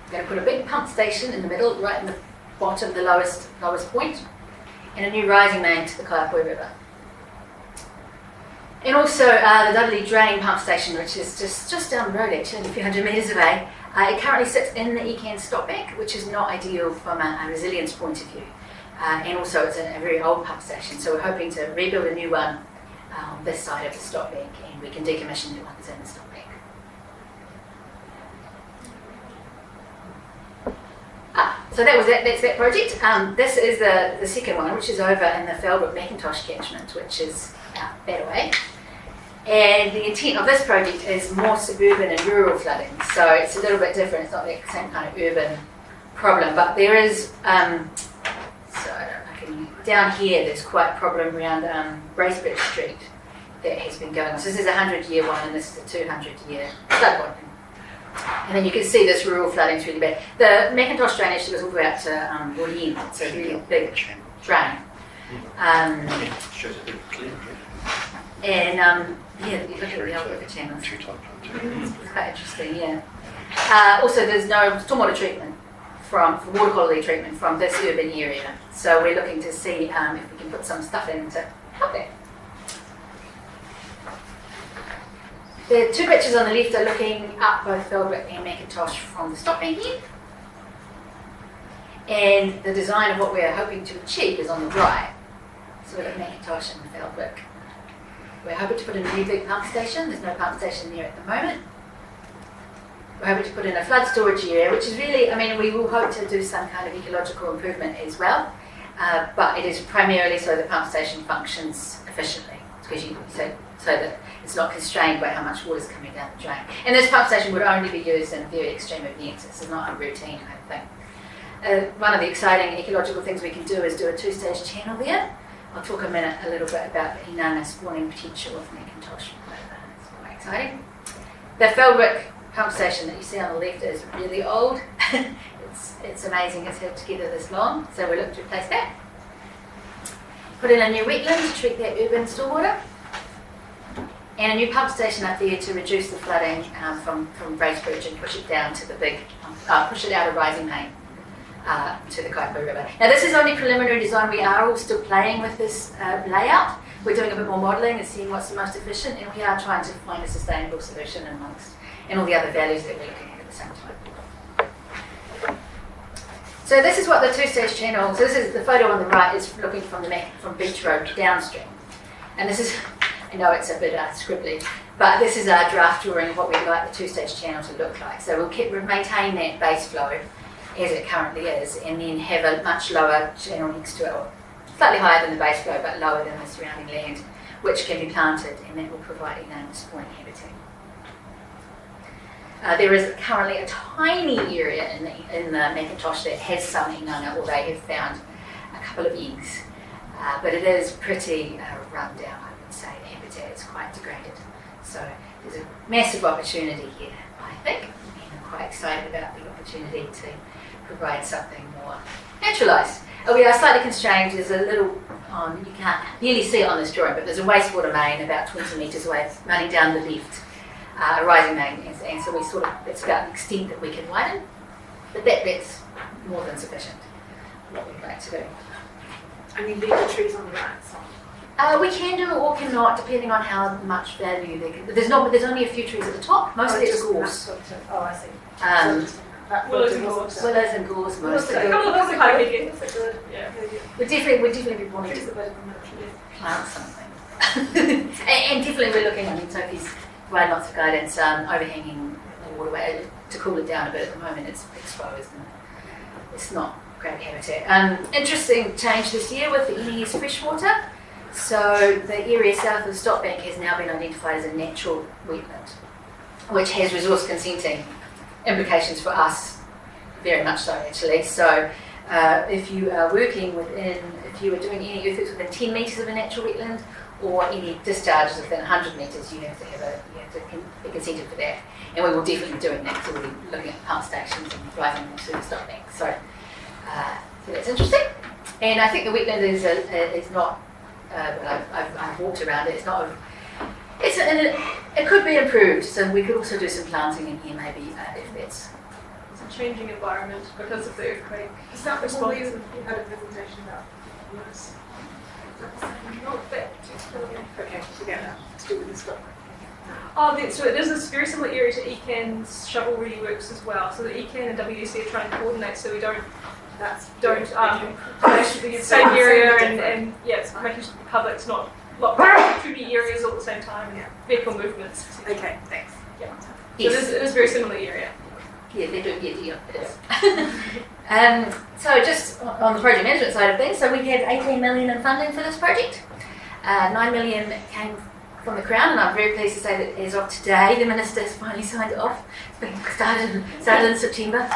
We're going to put a big pump station in the middle, right in the bottom, the lowest point, and a new rising main to the Kayak River. And also the Dudley Drain pump station, which is just down the road actually, a few hundred metres away. It currently sits in the Ecan stopbank, which is not ideal from a resilience point of view. And also it's a very old pump station, so we're hoping to rebuild a new one on this side of the stopbank, and we can decommission the ones in the stopbank. So that's that project. This is the second one, which is over in the Felbrook Macintosh catchment, which is that way. And the intent of this project is more suburban and rural flooding, so it's a little bit different. It's not the same kind of urban problem, but there is. Down here, there's quite a problem around Bracebridge Street that has been going on. So this is a 100-year one, and this is a 200-year flood one. And then you can see this rural flooding is really bad. The Macintosh drain actually goes all the way up to Woodend. It's a really big drain. Shows a bit of clear. And yeah, you look at the other river channels. It's quite interesting, yeah. Also, there's no stormwater treatment for water quality treatment from this urban area. So we're looking to see if we can put some stuff in to help there. The two pictures on the left are looking up both Feldwick and Macintosh from the stop bank here. And the design of what we're hoping to achieve is on the right. So we've got Macintosh and Feldwick. We're hoping to put in a new big pump station. There's no pump station there at the moment. We're hoping to put in a flood storage area, which is really, I mean, we will hope to do some kind of ecological improvement as well. But it is primarily so the pump station functions efficiently, because so that it's not constrained by how much water is coming down the drain. And this pump station would only be used in very extreme events. This is not a routine kind of thing. One of the exciting ecological things we can do is do a two-stage channel there. I'll talk a little bit about the inana spawning potential of Macintosh. It's quite exciting. The Feldwick pump station that you see on the left is really old. It's amazing it's held together this long, so we're looking to replace that. Put in a new wetland to treat that urban stormwater. And a new pump station up there to reduce the flooding from Bracebridge and push it down to the push it out of Rising Main to the Kayak River. Now this is only preliminary design. We are all still playing with this layout. We're doing a bit more modelling and seeing what's the most efficient, and we are trying to find a sustainable solution and all the other values that we're looking at the same time. So this is what the two-stage channel. So this is the photo on the right is looking from Beach Road downstream, and this is. I know it's a bit scribbly, but this is our draft drawing of what we'd like the two-stage channel to look like. So we'll maintain that base flow as it currently is, and then have a much lower channel next to it, or slightly higher than the base flow, but lower than the surrounding land, which can be planted, and that will provide enormous spawning habitat. There is currently a tiny area in the Macintosh that has some inana, or they have found a couple of eggs, but it is pretty run down. Say habitat is quite degraded, so there's a massive opportunity here, I think, and I'm quite excited about the opportunity to provide something more naturalised. We are slightly constrained. There's a little, you can't really see it on this drawing, but there's a wastewater main about 20 metres away running down the left, a rising main, and so it's about the extent that we can widen, but that's more than sufficient for what we'd like to do. And you leave the trees on the right side. We can do or cannot, depending on how much value they can. There's only a few trees at the top. Mostly it's gorse. Oh, I see. Willows and gorse. Willows and gorse mostly. A couple of those are kind of good. Yeah. We'd definitely be wanting to plant something. and definitely we're looking. I mean, Sophie's provided lots of guidance. Overhanging the waterway to cool it down a bit. At the moment, it's exposed and it's not great habitat. Interesting change this year with the NES freshwater. So the area south of the stop bank has now been identified as a natural wetland, which has resource consenting implications for us, very much so actually. So if you are working if you are doing any earthworks within 10 metres of a natural wetland, or any discharges within 100 metres, you have to be consented for that. And we will definitely be doing that. So we'll be looking at pump stations and driving them through the stop bank. So that's interesting. And I think the wetland is not. I've walked around it. It's not. It could be improved. So we could also do some planting in here, maybe if that's. It's a changing environment because of the earthquake. Is that what you had a presentation about? Yes. Not that particularly. Okay, forget that. Let's do with this stuff. So there's this very similar area to ECAN's shovel-ready works as well. So the ECAN and WC are trying to coordinate so we don't the same area and it's making sure the public's not locked in too many areas all at the same time. Yeah. Vehicle movements. Okay, thanks. Yeah. Yes. So it is a very similar area. Yeah, they do. Yeah, it is. So just on the project management side of things, so we have 18 million in funding for this project. 9 million came from the Crown, and I'm very pleased to say that as of today, the Minister has finally signed it off. It's been started in September.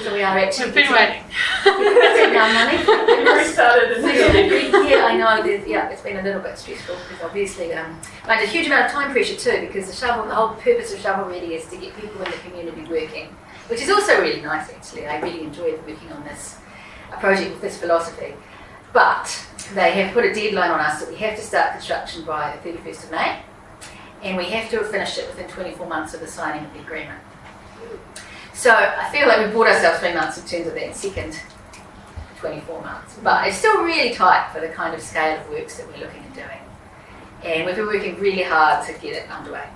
So we are actually... We've been waiting. Our money. Restarted. Yeah, I know. It's been a little bit stressful because obviously under a huge amount of time pressure too, because the whole purpose of Shovel Ready is to get people in the community working, which is also really nice actually. I really enjoyed working on this project with this philosophy. But they have put a deadline on us that we have to start construction by the 31st of May, and we have to have finished it within 24 months of the signing of the agreement. So I feel like we've bought ourselves 3 months in terms of that second 24 months, but it's still really tight for the kind of scale of works that we're looking at doing. And we've been working really hard to get it underway.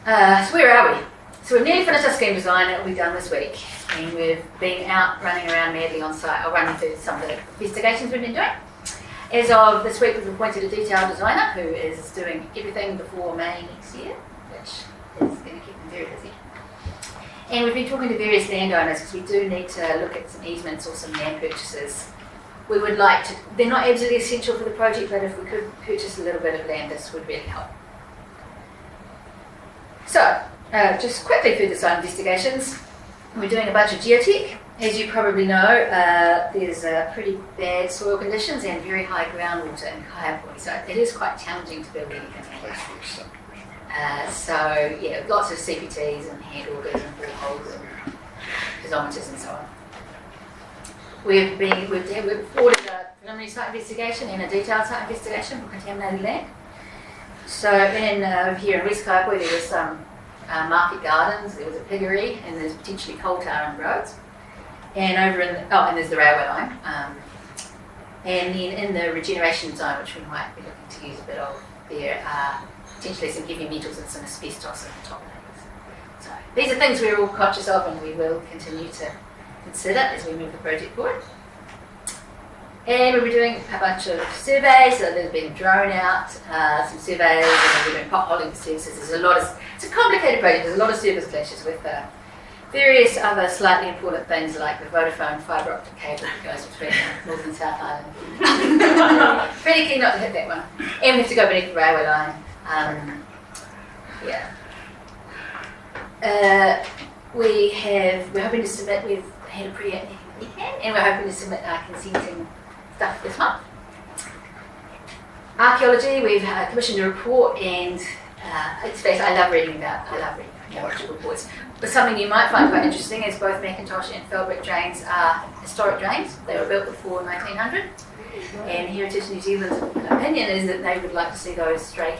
So where are we? So we've nearly finished our scheme design. It will be done this week. And we've been out running around madly on site. I'll run you through some of the investigations we've been doing. As of this week, we've appointed a detail designer who is doing everything before May next year, which is going to keep them very busy. And we've been talking to various landowners because we do need to look at some easements or some land purchases. We would like to, they're not absolutely essential for the project, but if we could purchase a little bit of land, this would really help. So, just quickly through the site investigations, we're doing a bunch of geotech. As you probably know, there's pretty bad soil conditions and very high groundwater in Kayak Lakes, so it is quite challenging to build anything here. So, yeah, lots of CPTs and hand orders and boreholes and piezometers and so on. We've ordered a preliminary site investigation and a detailed site investigation for contaminated land. So here in West Kayak, there was some market gardens, there was a piggery, and there's potentially coal tar on the roads. And over in and there's the railway line. And then in the regeneration zone, which we might be looking to use a bit of, there are potentially some heavy metals and some asbestos at the top of things. So these are things we're all conscious of and we will continue to consider as we move the project forward. And we'll be doing a bunch of surveys, so there's been a drone out, some surveys, and we're doing potholing services. It's a complicated project, there's a lot of service clashes with various other slightly important things like the Vodafone fibre optic cable that goes between North and South Island. Pretty keen not to hit that one. And we have to go beneath the railway line. We're hoping to submit, we've had a pre-app and we're hoping to submit our consenting stuff this month. Archaeology, we've commissioned a report and I love reading archaeological reports. But something you might find quite interesting is both Macintosh and Felbrick drains are historic drains. They were built before 1900. And Heritage New Zealand's opinion is that they would like to see those straight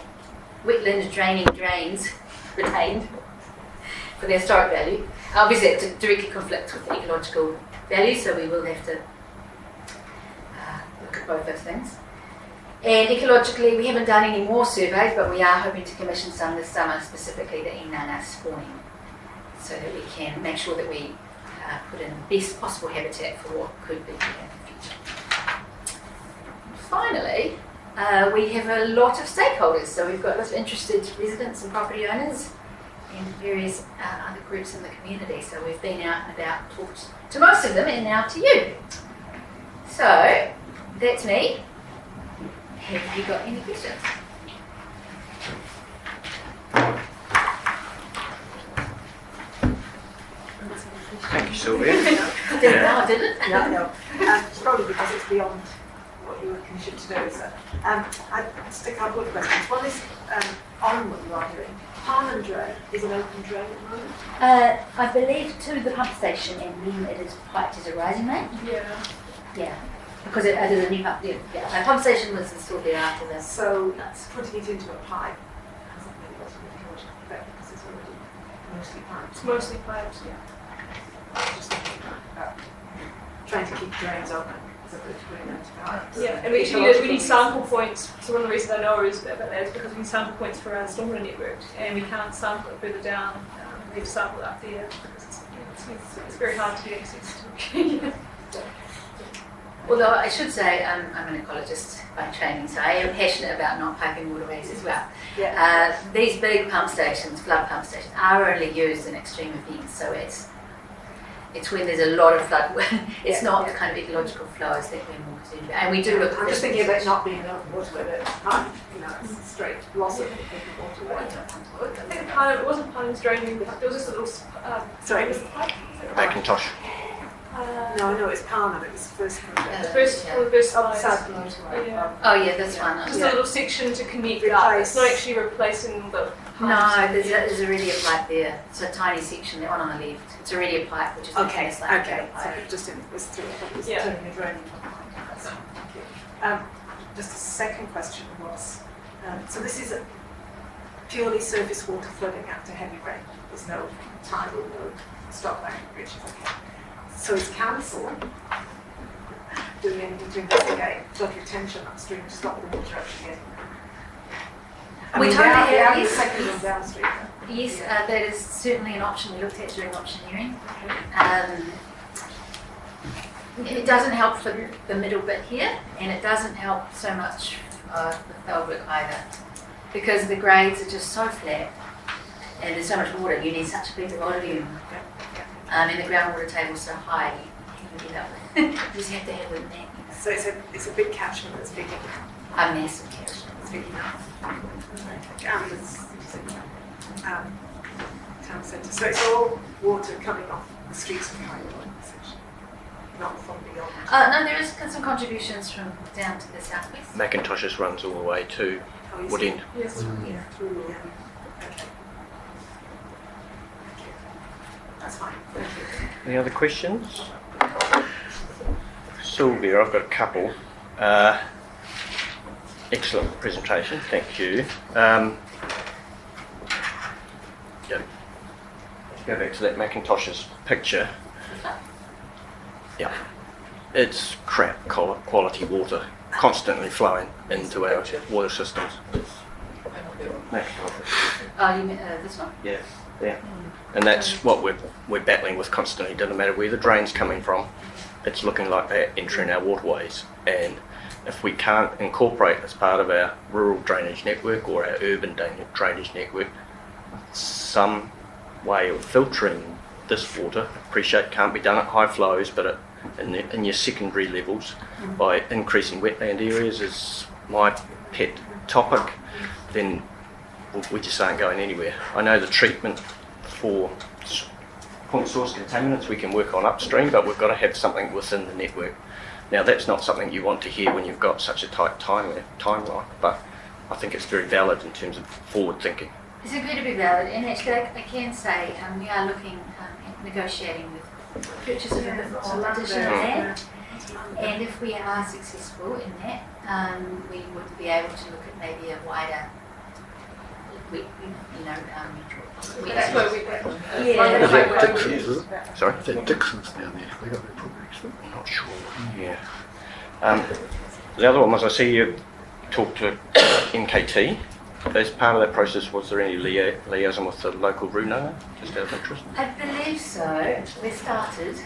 wetland draining drains retained for their historic value. Obviously it directly conflicts with the ecological value, so we will have to look at both those things. And ecologically, we haven't done any more surveys, but we are hoping to commission some this summer, specifically the inanga spawning, so that we can make sure that we put in the best possible habitat for what could be here in the future. Finally, we have a lot of stakeholders, so we've got lots of interested residents and property owners and various other groups in the community. So we've been out and about, talked to most of them, and now to you. So that's me. Have you got any questions? Thank you, Sylvia. I didn't. No. It's probably because it's beyond what you were commissioned to do. So, just a couple of questions. One is on what you are doing. Harmon Drain is an open drain at the moment? I believe to the pump station, and then it is piped as a rising main. Yeah. Because it is a new pump. Yeah. A pump station was installed there after this. So that's putting it into a pipe hasn't really got an ecological effect because it's already mostly piped. It's mostly pipes, yeah. Just thinking about trying to keep drains open as opposed to putting them to pipes. Yeah, and we need sample points. So one of the reasons I know is about that is because we need sample points for our stormwater network, and we can't sample it further down. We have to sample it up there because it's very hard to get access to. Although I should say I'm an ecologist by training, so I am passionate about not piping waterways as well. Yeah. These big pump stations, flood pump stations, are only used in extreme events, so it's when there's a lot of flood. It's not the kind of ecological flows that we're more concerned about. And we do look at I'm just thinking about not being an open waterway that's piped, it's straight loss of open waterway. I think it wasn't part of this draining, there was just a little Sorry. Macintosh. No, it's Palmer. It was the first project. The first slide. South motorway. Oh yeah, that's one. Just a little section to connect up. It's not actually replacing the No, there's already a pipe there. It's a tiny section, that one on the left. It's already a pipe, which is Okay, it's like okay. a So pipe. it just was through it was Yeah. turning a drain. Thank you. Just a second question was, so this is a purely surface water flooding after heavy rain. There's no tidal, no stop bank bridges. Okay. So is council doing anything to investigate flood retention upstream to stop the water actually getting there? I We mean, totally they have, are the yes. second one downstream. Yes, that is certainly an option we looked at during auctioneering. It doesn't help for the middle bit here, and it doesn't help so much the Feldwick either, because the grades are just so flat, and there's so much water. You need such a big volume, and the groundwater table's so high. You can get up with. You just have to have it in that. So it's a big catchment that's big enough. A massive catchment. It's big enough. Town centre. So it's all water coming off the streets of Kayak Lakes, essentially, not from beyond. No, there is some contributions from down to the southwest. Macintoshes runs all the way to Wood End. Yes. Yeah, through, okay. Thank you. That's fine. Thank you. Any other questions? Sylvia, I've got a couple. Excellent presentation, thank you. Go back to that Macintoshes picture. Yeah, it's crap quality water constantly flowing into our water systems. Oh, you mean this one? Yeah, yeah. And that's what we're battling with constantly. Doesn't matter where the drain's coming from, it's looking like they're entering our waterways. And if we can't incorporate as part of our rural drainage network or our urban drainage network some way of filtering this water, appreciate can't be done at high flows, but in your secondary levels by increasing wetland areas is my pet topic, then we just aren't going anywhere. I know the treatment for point source contaminants we can work on upstream, but we've got to have something within the network. Now that's not something you want to hear when you've got such a tight timeline, but I think it's very valid in terms of forward thinking. It's incredibly valid, and actually I can say we are looking at negotiating with purchase of a bit more additional land, and if we are successful in that, we would be able to look at maybe a wider, That's where we yeah. Is that Dixon's, is it? Sorry? Is that Dixon's down there? They got their properties. I'm not sure. Yeah. The other one was I see you talked to NKT. As part of that process, was there any liaison with the local runanga, just out of interest? I believe so. We started.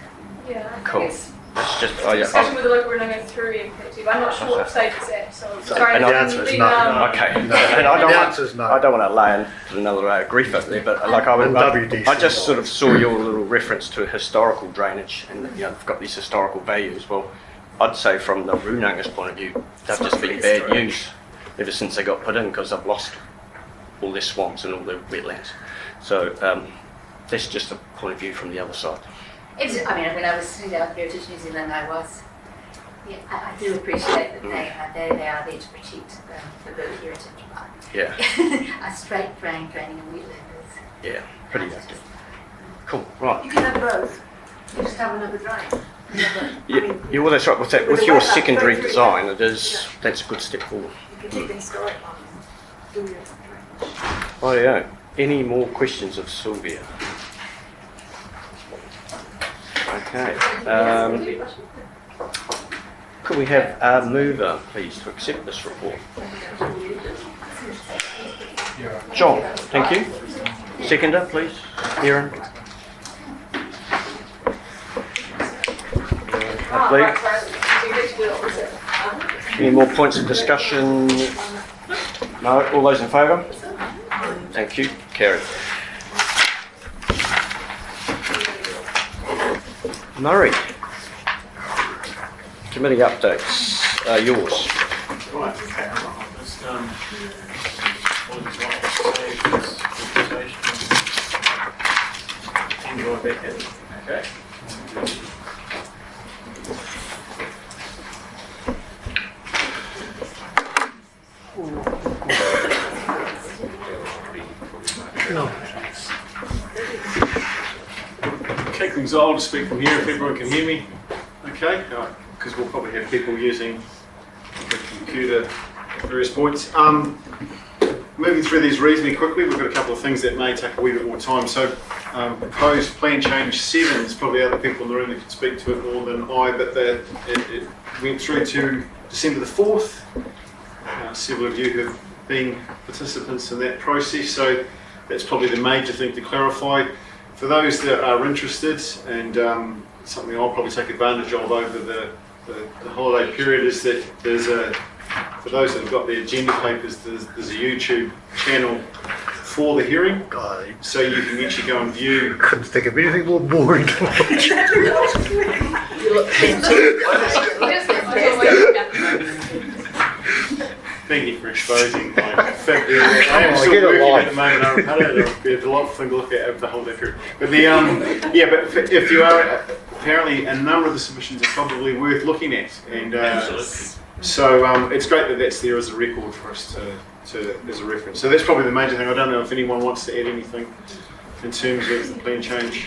Yeah. I Cool. think it's That's just, discussion with the local runanga through MKT, but I'm not sure what stage it's at. So sorry. and the answer is no. okay. No. And I don't The want, answer is no. I don't want to lay into another grief up there, but like And WDC. I just sort of saw your little reference to historical drainage, and they've got these historical values. Well, I'd say from the runanga's point of view, they've just been bad news ever since they got put in, because they've lost all their swamps and all their wetlands. So that's just a point of view from the other side. I mean, when I was sitting down with Heritage New Zealand, I do appreciate that they are there to protect the bird heritage, but Yeah, a straight drain draining a wetland is... yeah, pretty active. Cool, right. You can have both. You just have another drain. Yeah, well, that's right. With your secondary design, that's a good step forward. You can take the historic one and do your drainage. Rightio. Any more questions of Sylvia? Okay. Could we have a mover, please, to accept this report? John, thank you. Seconder, please. Erin. Any more points of discussion? No? All those in favour? Thank you. Carried. Murray. Committee updates. Yours. Right, okay, I'll just apologies what I was to say for this presentation. Enjoy a bit. Okay. things. I'll just speak from here if everyone can hear me. Okay, because we'll probably have people using the computer at various points. Moving through these reasonably quickly, we've got a couple of things that may take a wee bit more time. So, proposed plan change 7, there's probably other people in the room that can speak to it more than I, but it went through to December the 4th. Several of you have been participants in that process, so that's probably the major thing to clarify. For those that are interested, and something I'll probably take advantage of over the holiday period, is that there's for those that have got the agenda papers, there's a YouTube channel for the hearing, so you can actually go and view. Couldn't think of anything more boring to watch. You look Thank you for exposing my fact. I am still working at the moment. It'll be a delightful thing to look at over the whole day period. But if you are, apparently a number of the submissions are probably worth looking at, and so it's great that that's there as a record for us to as a reference. So that's probably the major thing. I don't know if anyone wants to add anything in terms of the plan change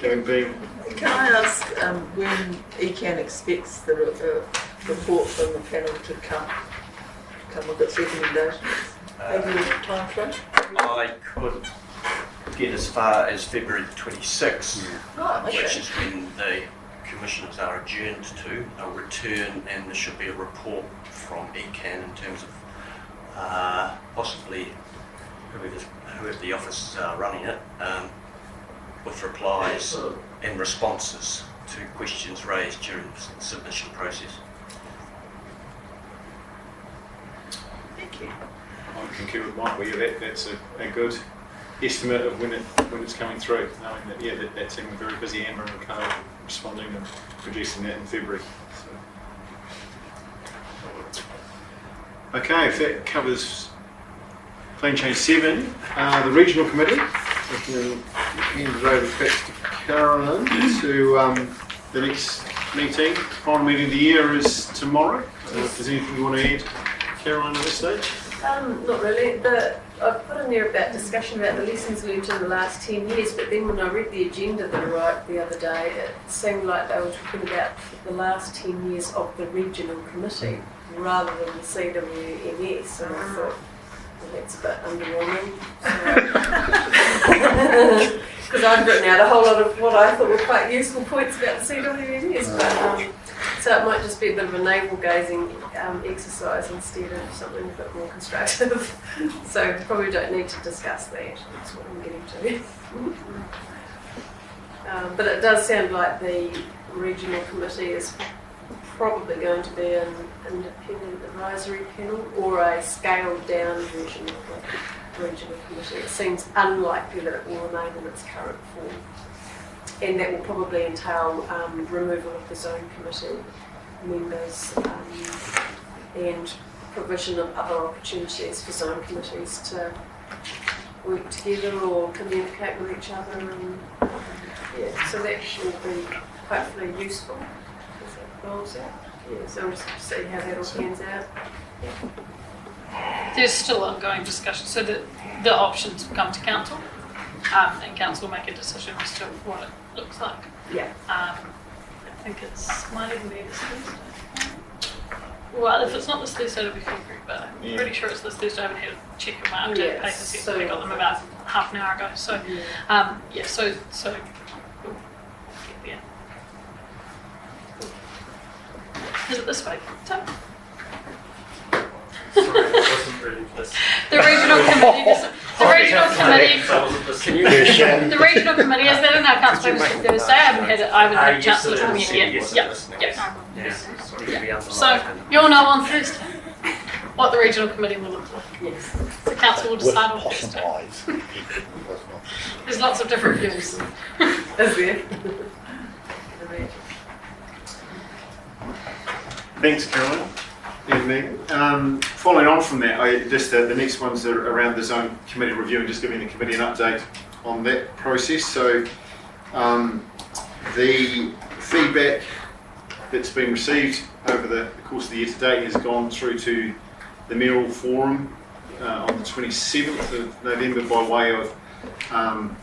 having been. Can I ask when ECAN expects the report from the panel to come with its recommendations? Have you a time frame? I could get as far as February 26th, which is when the commissioners are adjourned to. They'll return and there should be a report from ECAN in terms of possibly whoever the officers are running it, with replies and responses to questions raised during the submission process. Thank you. I concur with Michael. That's a good estimate of when it's coming through. Knowing that that's been very busy, Amber and Ricardo responding and producing that in February. So. Okay, if that covers plan change 7, the regional committee. I can hand it over back to Carolyn to the next meeting. The final meeting of the year is tomorrow. If there's anything you want to add, Caroline, at this stage? Not really. I've put in there about discussion about the lessons learned in the last 10 years, but then when I read the agenda that I wrote the other day, it seemed like they were talking about the last 10 years of the regional committee rather than the CWMS, and I thought, well, that's a bit underwhelming. Because I've written out a whole lot of what I thought were quite useful points about the CWMS, but so it might just be a bit of a navel-gazing exercise instead of something a bit more constructive. So probably don't need to discuss that. That's what I'm getting to. But it does sound like the regional committee is probably going to be an independent advisory panel or a scaled-down version of the regional committee. It seems unlikely that it will remain in its current form. And that will probably entail removal of the zone committee members and provision of other opportunities for zone committees to work together or communicate with each other. And so that will be hopefully useful as it rolls out. So we'll just see how that all pans out. There's still ongoing discussion, so that the options come to council, and council will make a decision as to what it looks like. Yeah. I think it's might even be this Thursday. Well, if it's not this Thursday, it'll be February, but I'm pretty sure it's this Thursday. I haven't had a check of my updated papers yet. So I got them about half an hour ago. So, so yeah. Is it this way? So. Sorry, I wasn't ready for this. The regional committee. The regional committee is that in our council papers for Thursday. I haven't had a chance to look at them yet. Yeah. So you'll know on Thursday what the regional committee will look like. Yes. The council will decide on Thursday. There's lots of different views. Is there? Thanks, Caroline. And Megan. Following on from that, the next ones are around the zone committee review and just giving the committee an update on that process. So the feedback that's been received over the course of the year to date has gone through to the mayoral forum on the 27th of November by way of an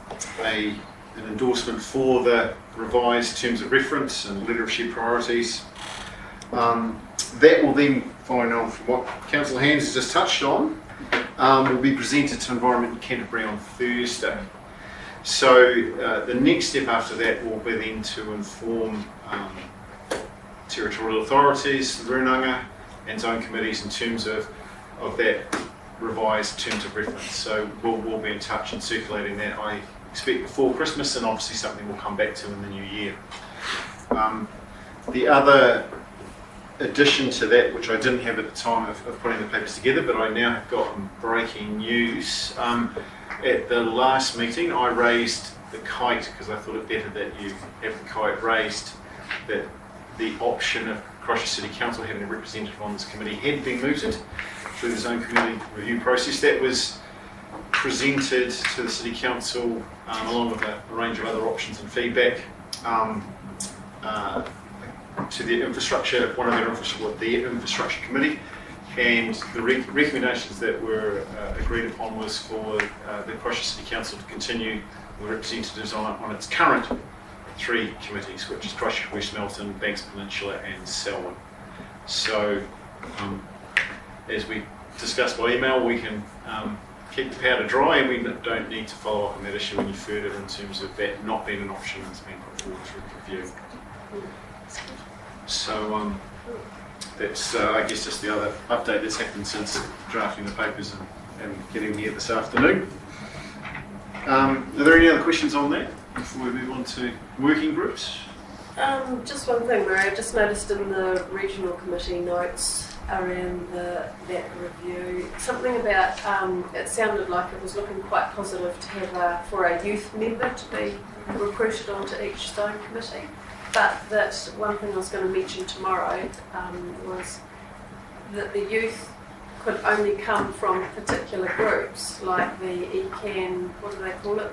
endorsement for the revised terms of reference and literacy priorities. That will then, following on from what Councillor Hands has just touched on, will be presented to Environment in Canterbury on Thursday. So the next step after that will be then to inform territorial authorities, the Runanga and zone committees in terms of that revised terms of reference. So we'll be in touch and circulating that, I expect, before Christmas, and obviously something we'll come back to in the new year. The other addition to that, which I didn't have at the time of putting the papers together, but I now have gotten breaking news. At the last meeting, I raised the kite, because I thought it better that you have the kite raised, that the option of Christchurch City Council having a representative on this committee had been mooted through the zone committee review process. That was presented to the City Council along with a range of other options and feedback to the infrastructure, the infrastructure committee, and the recommendations that were agreed upon was for the Christchurch City Council to continue with representatives on its current 3 committees, which is Christchurch, West Melton, Banks Peninsula and Selwyn. So as we discussed by email, we can keep the powder dry, and we don't need to follow up on that issue any further in terms of that not being an option that's been put forward for review. So that's, I guess, just the other update that's happened since drafting the papers and getting here this afternoon. Are there any other questions on that before we move on to working groups? Just one thing, Mary. I just noticed in the regional committee notes around that review, something about it sounded like it was looking quite positive to have for a youth member to be recruited onto each zone committee. But that one thing I was going to mention tomorrow was that the youth could only come from particular groups, like the ECAN, what do they call it?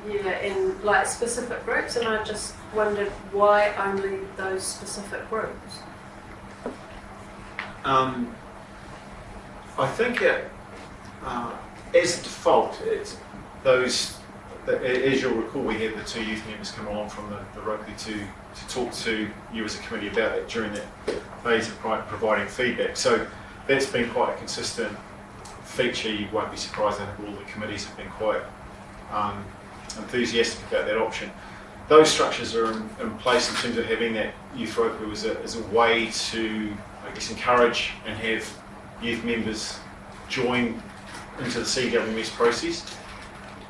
In like specific groups, and I just wondered why only those specific groups. I think as a default, it's those. As you'll recall, we had the 2 youth members come along from the rugby to talk to you as a committee about it during that phase of providing feedback. So that's been quite a consistent feature. You won't be surprised that all the committees have been quite enthusiastic about that option. Those structures are in place in terms of having that youth rugby as a way to, I guess, encourage and have youth members join into the CWMS process.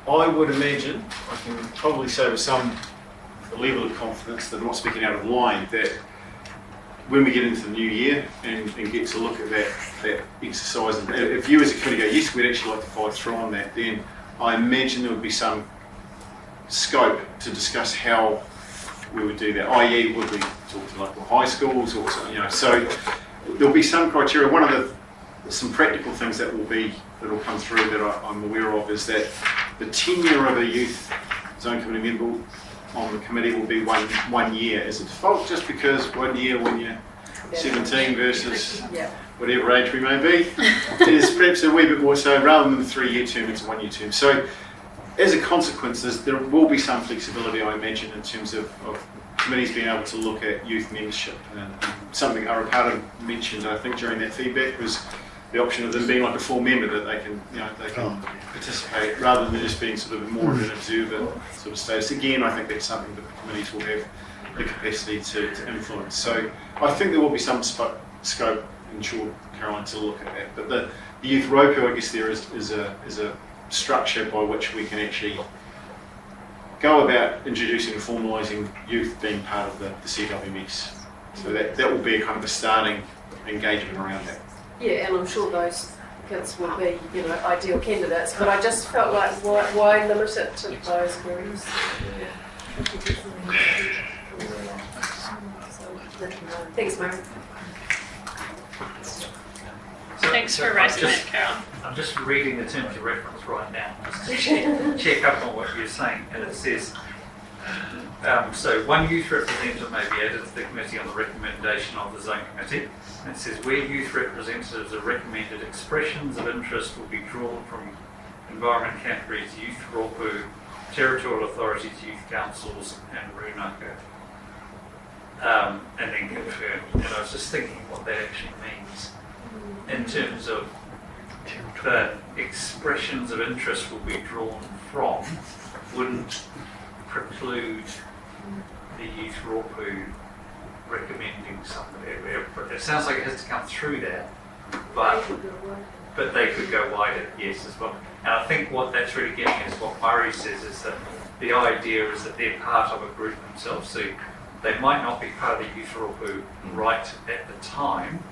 I would imagine, I can probably say with some level of confidence that I'm not speaking out of line, that when we get into the new year and get to look at that exercise, and if you as a committee go, yes, we'd actually like to follow through on that, then I imagine there would be some scope to discuss how we would do that, i.e. would we talk to local high schools or something, so there'll be some criteria. One of some practical things that will come through that I'm aware of is that the tenure of a youth zone committee member on the committee will be one year as a default, just because 1 year when you're 17 versus whatever age we may be is perhaps a wee bit more so. Rather than the 3-year term, it's a 1-year term. So as a consequence, there will be some flexibility, I imagine, in terms of committees being able to look at youth membership. And something Arapata mentioned, I think, during that feedback was the option of them being like a full member, that they can participate rather than just being sort of more of an observer sort of status. Again, I think that's something that the committees will have the capacity to influence. So I think there will be some scope, in short, Caroline, to look at that. But the youth ROPU, I guess, there is a structure by which we can actually go about introducing and formalising youth being part of the CWMS. So that will be a kind of a starting engagement around that. Yeah, and I'm sure those kids will be, ideal candidates, but I just felt like why limit it to those groups? Thanks, Mary. Thanks for raising that, Carol. I'm just reading the terms of reference right now, just to check up on what you're saying, and it says, so one youth representative may be added to the committee on the recommendation of the zone committee. And it says, where youth representatives are recommended, expressions of interest will be drawn from Environment Canterbury's Youth ROPU territorial authorities, youth councils, and runaka, and then confirm. And I was just thinking what that actually means in terms of the expressions of interest will be drawn from, wouldn't preclude the youth rōpū recommending somebody. It sounds like it has to come through that, but they could go wider, yes, as well. And I think what that's really getting is what Murray says is that the idea is that they're part of a group themselves. So they might not be part of the youth rōpū right at the time,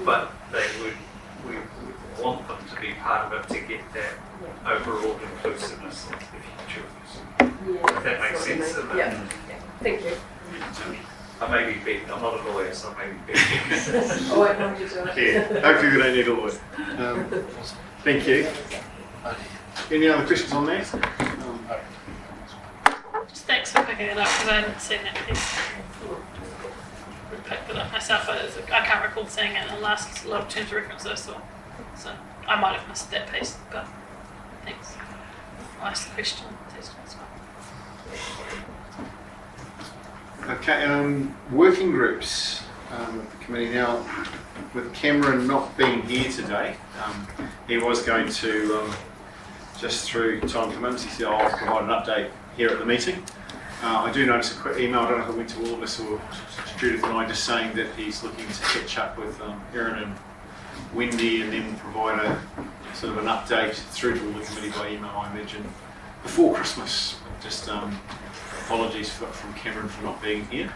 but we would want them to be part of it to get that overall inclusiveness into the future. If that makes sense. Yeah. Thank you. I may be big. I'm not a lawyer, so I may be big. Oh, I know you do. Yeah, hopefully we don't need a lawyer. Thank you. Any other questions on that? Just thanks for picking it up because I hadn't seen that piece. I picked it up myself, but I can't recall seeing it in the last lot of terms of reference I saw. So I might have missed that piece, but thanks. I'll ask the question as well. Okay, working groups of the committee now. With Cameron not being here today, he was going to, just through time commitments, he said, I'll provide an update here at the meeting. I do notice a quick email, I don't know if it went to all of us or Judith and I, just saying that he's looking to catch up with Erin and Wendy and then provide a sort of an update through to all the committee by email, I imagine, before Christmas. Just apologies from Cameron for not being here.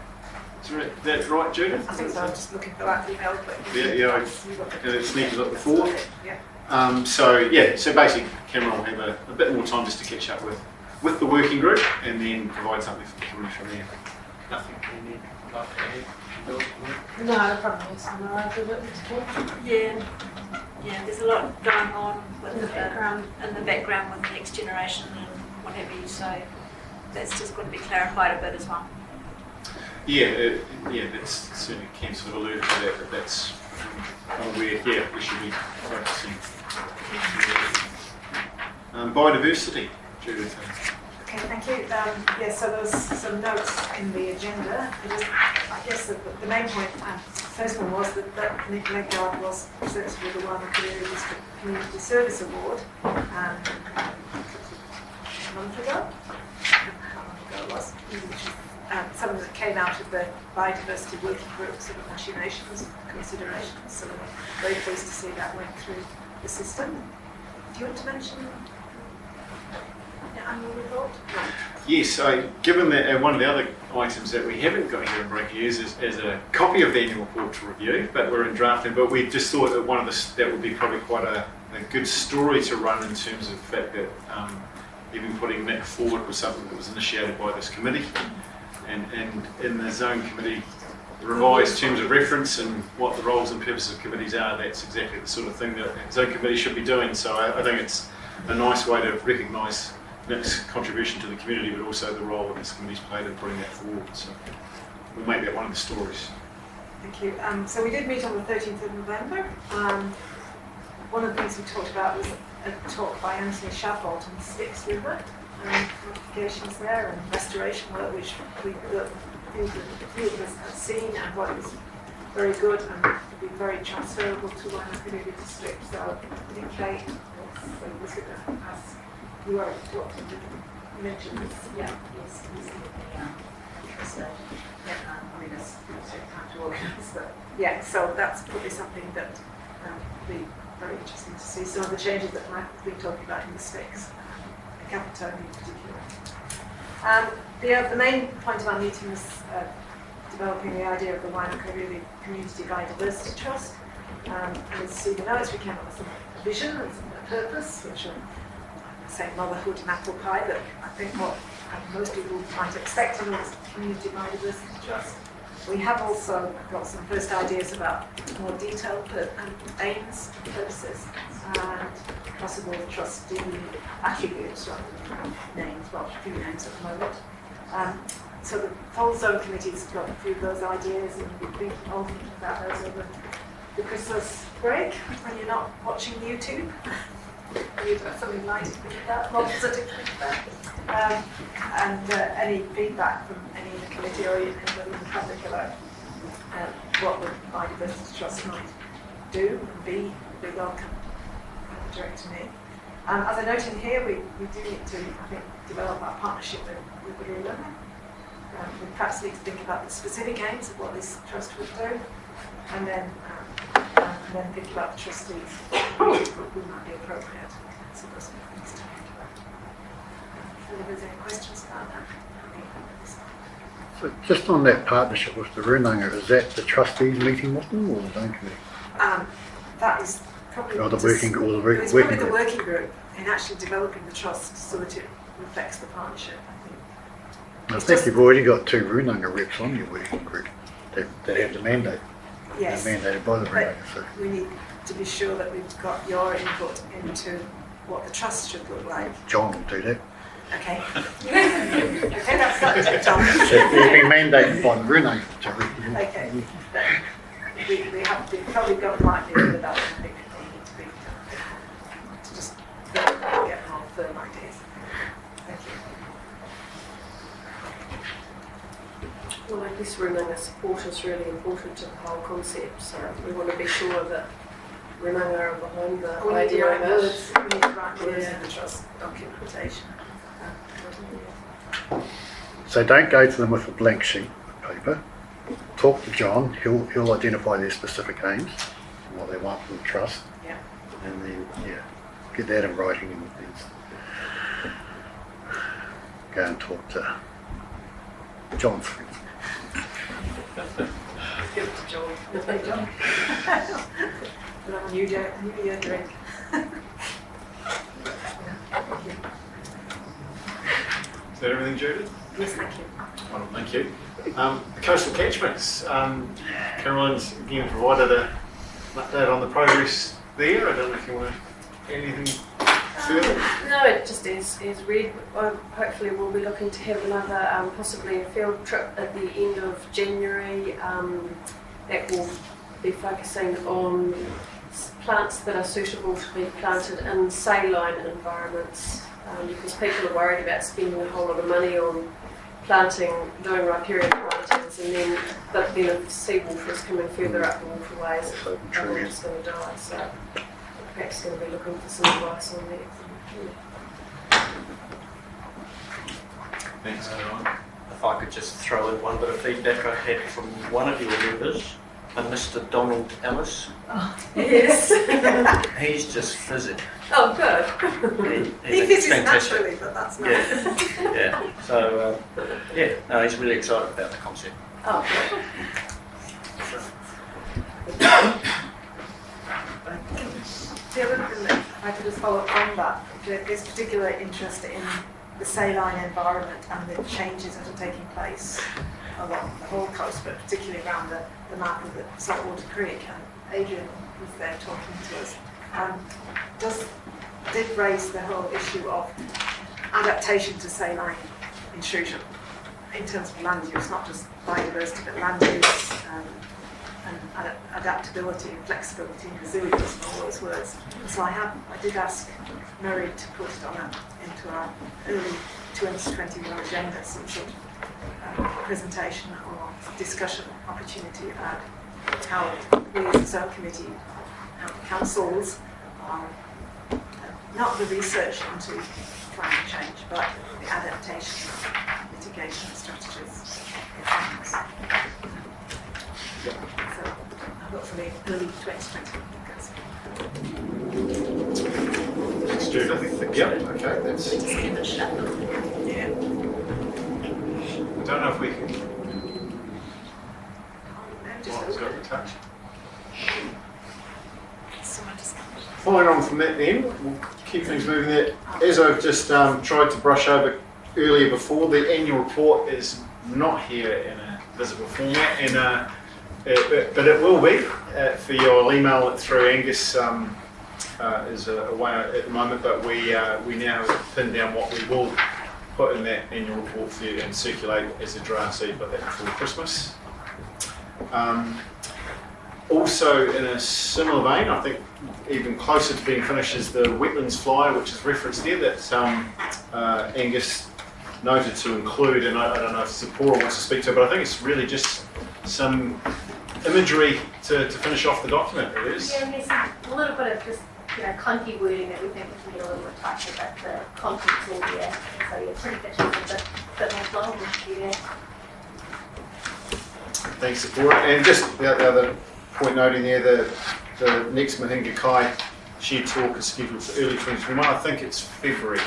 Is that right, Judith? I think so. I'm just looking for that email. Yeah, I sneaked it up before. Yeah. So basically Cameron will have a bit more time just to catch up with the working group and then provide something for the committee from there. Nothing you need. No, the problem is summarise a bit. Yeah, there's a lot going on with the background with the next generation and what have you, so that's just got to be clarified a bit as well. That's certainly Cam sort of alluded to that, but that's where we should be focusing. Biodiversity, Judith. Okay, thank you. So there's some notes in the agenda. I guess the main point, first one was that Nick Legard was presented with the Waimakariri District Community Service Award a month ago. How long ago it was? Something that came out of the biodiversity working group, sort of machinations, considerations. So we're very pleased to see that went through the system. Do you want to mention the annual report? Yes, given that one of the other items that we haven't got here in breaking news is a copy of the annual report to review, but we're in drafting. But we just thought that that would be probably quite a good story to run in terms of the fact that even putting Nick forward was something that was initiated by this committee. And in the zone committee revised terms of reference and what the roles and purposes of committees are, that's exactly the sort of thing that zone committee should be doing. So I think it's a nice way to recognise Nick's contribution to the community, but also the role that this committee's played in putting that forward. So we'll make that one of the stories. Thank you. So we did meet on the 13th of November. One of the things we talked about was a talk by Anthony Shaffold on the Styx River. Modifications there and restoration work, which we field has seen and what is very good and would be very transferable to Waimakariri District. So I think Kate was going to ask you what to mention this. Yes, interested. I mean, it's time to organise, but yeah, so that's probably something that would be very interesting to see. Some of the changes that Mike has been talking about in the Styx. Capitone in particular. The main point of our meeting was developing the idea of the Waimakariri Community Biodiversity Trust. As Stephen knows, we came up with a vision and a purpose, which are say motherhood and apple pie, but I think what most people might expect of a Community Biodiversity Trust. We have also got some first ideas about more detailed aims and purposes and possible trustee attributes rather than names, well, a few names at the moment. So the whole zone committee's got through those ideas and we've been all thinking about those over the Christmas break when you're not watching YouTube. You've got something light to think about, more positive to think about. And any feedback from any in the committee or anybody in the public about what the Biodiversity Trust might do and be welcome direct to me. As I note in here, we do need to, I think, develop our partnership with the ruler. We perhaps need to think about the specific aims of what this trust would do, and then think about the trustees who might be appropriate. So those are the things to think about. And if there's any questions about that, So just on that partnership with the Runanga, is that the trustees meeting with them or the Zone Committee? that is probably Or the just- working, or the it's working probably the group? working group in actually developing the trust so that it reflects the partnership, I think. I It's think just- you've already got 2 Runanga reps on your working group that have the mandate. Yes. They're mandated by the But Runanga. So we need to be sure that we've got your input into what the trust should look like. John will do that. Okay. Okay, that's that, John. So they've been mandated by the Runanga to represent. Okay. We have probably got the likelihood of that. I think they need to be to just get more firm ideas. Thank you. Well, like this Runanga support is really important to the whole concept, so we want to be sure that Runanga are behind the We need to idea write of words. We need to write words Yeah. in the trust documentation. So don't go to them with a blank sheet of paper. Talk to John. He'll identify their specific aims and what they want from the trust. Yeah. And then get that in writing and then go and talk to John's friends. Give it to John. Hey, John. We'll have a new year drink. Is that everything, Judy? Yes, thank you. Wonderful, thank you. The coastal catchments. Caroline's again provided an update on the progress there. I don't know if you want to add anything further. No, it just is read. Hopefully we'll be looking to have another, possibly a field trip at the end of January that will be focusing on plants that are suitable to be planted in saline environments, because people are worried about spending a whole lot of money on planting, doing riparian plantings, and then if seawater is coming further up the waterways, they're just going to die. So perhaps going to be looking for some advice on that. Thanks, Caroline. If I could just throw in one bit of feedback I had from one of your members, a Mr. Donald Ellis. Oh, yes. He's just fizzing. Oh, good. He fizzes naturally, but that's not. Yeah. So, he's really excited about the concept. Oh, good. The other thing that I could just follow up on that, there's particular interest in the saline environment and the changes that are taking place along the whole coast, but particularly around the mouth of the Saltwater Creek. And Adrian was there talking to us. Did raise the whole issue of adaptation to saline intrusion in terms of land use, not just biodiversity, but land use and adaptability and flexibility and resilience and all those words. So I did ask Murray to put it into our early 2021 agenda, some sort of presentation or discussion opportunity about how we as the Zone Committee, how the councils are not the research into climate change, but the adaptation, mitigation strategies. So hopefully early 2020. Thanks, Judy. Yep, okay, that's. Yeah. I don't know if we can. Just got in touch. Following on from that then, we'll keep things moving there. As I've just tried to brush over earlier before, the annual report is not here in a visible format, but it will be for you. I'll email it through. Angus is away at the moment, but we now pin down what we will put in that annual report for you and circulate as a draft so you've got that before Christmas. Also, in a similar vein, I think even closer to being finished is the wetlands flyer, which is referenced there, that Angus noted to include, and I don't know if Zipporah wants to speak to it, but I think it's really just some imagery to finish off the document, it is. Yeah, and there's a little bit of just, clunky wording that we think we can get a little bit tighter, but the content's all there. So yeah, pretty pictures a bit more flow there. Thanks, Zipporah. And just the other point noting there, the next Mahinga Kai shared talk is scheduled for early 2021. I think it's February.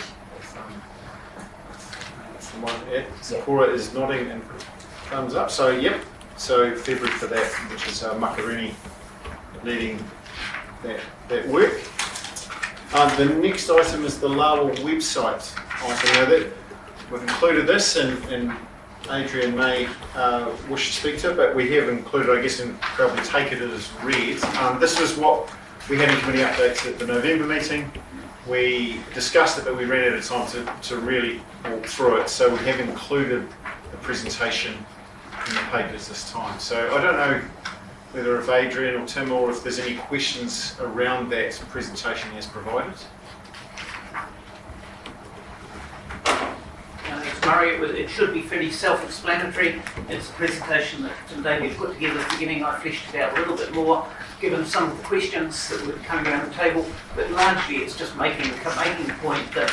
From one Zipporah is nodding and thumbs up. So yep, so February for that, which is Makariri leading that work. The next item is the Lawal website item. Now that we've included this, and Adrian may wish to speak to it, but we have included, I guess, and probably take it as read. This was what we had in committee updates at the November meeting. We discussed it, but we ran out of time to really walk through it. So we have included the presentation in the papers this time. So I don't know whether if Adrian or Tim, or if there's any questions around that presentation as provided. Thanks, Murray. It should be fairly self-explanatory. It's a presentation that Tim Davies put together at the beginning. I fleshed it out a little bit more, given some of the questions that were coming around the table, but largely it's just making the point that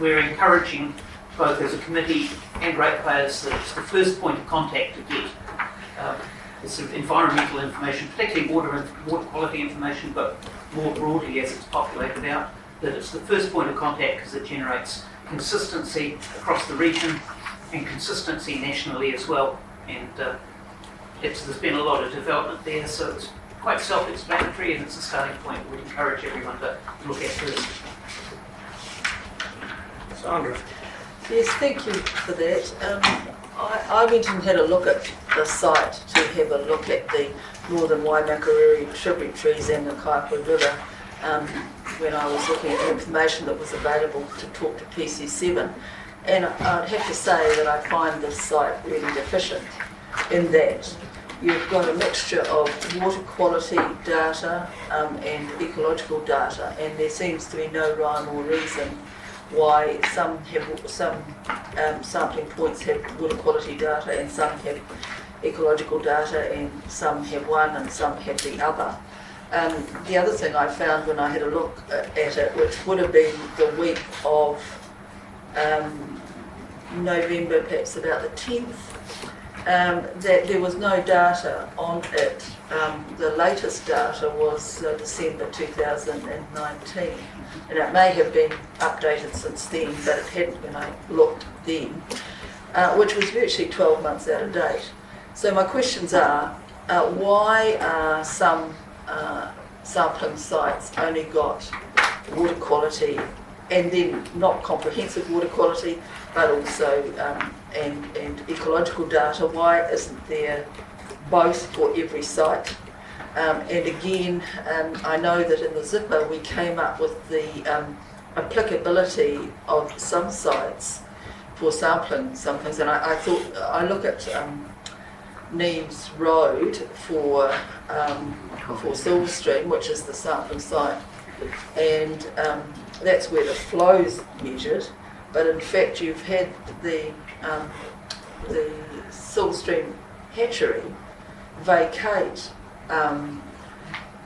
we're encouraging, both as a committee and ratepayers, that it's the first point of contact to get this sort of environmental information, particularly water quality information, but more broadly as it's populated out, that it's the first point of contact because it generates consistency across the region and consistency nationally as well. And there's been a lot of development there, so it's quite self-explanatory, and it's a starting point we'd encourage everyone to look at first. Sandra. Yes, thank you for that. I went and had a look at the site to have a look at the northern Waimakariri tributaries and the Kayak River when I was looking at the information that was available to talk to PC7. And I'd have to say that I find this site really deficient in that you've got a mixture of water quality data and ecological data, and there seems to be no rhyme or reason why some sampling points have water quality data and some have ecological data and some have one and some have the other. The other thing I found when I had a look at it, which would have been the week of November, perhaps about the 10th, that there was no data on it. The latest data was December 2019, and it may have been updated since then, but it hadn't when I looked then, which was virtually 12 months out of date. So my questions are, why are some sampling sites only got water quality and then not comprehensive water quality, but also and ecological data? Why isn't there both for every site? And again, I know that in the zipper we came up with the applicability of some sites for sampling some things, and I thought I look at Neames Road for Silverstream, which is the sampling site, and that's where the flow's measured. But in fact, you've had the Silverstream hatchery vacate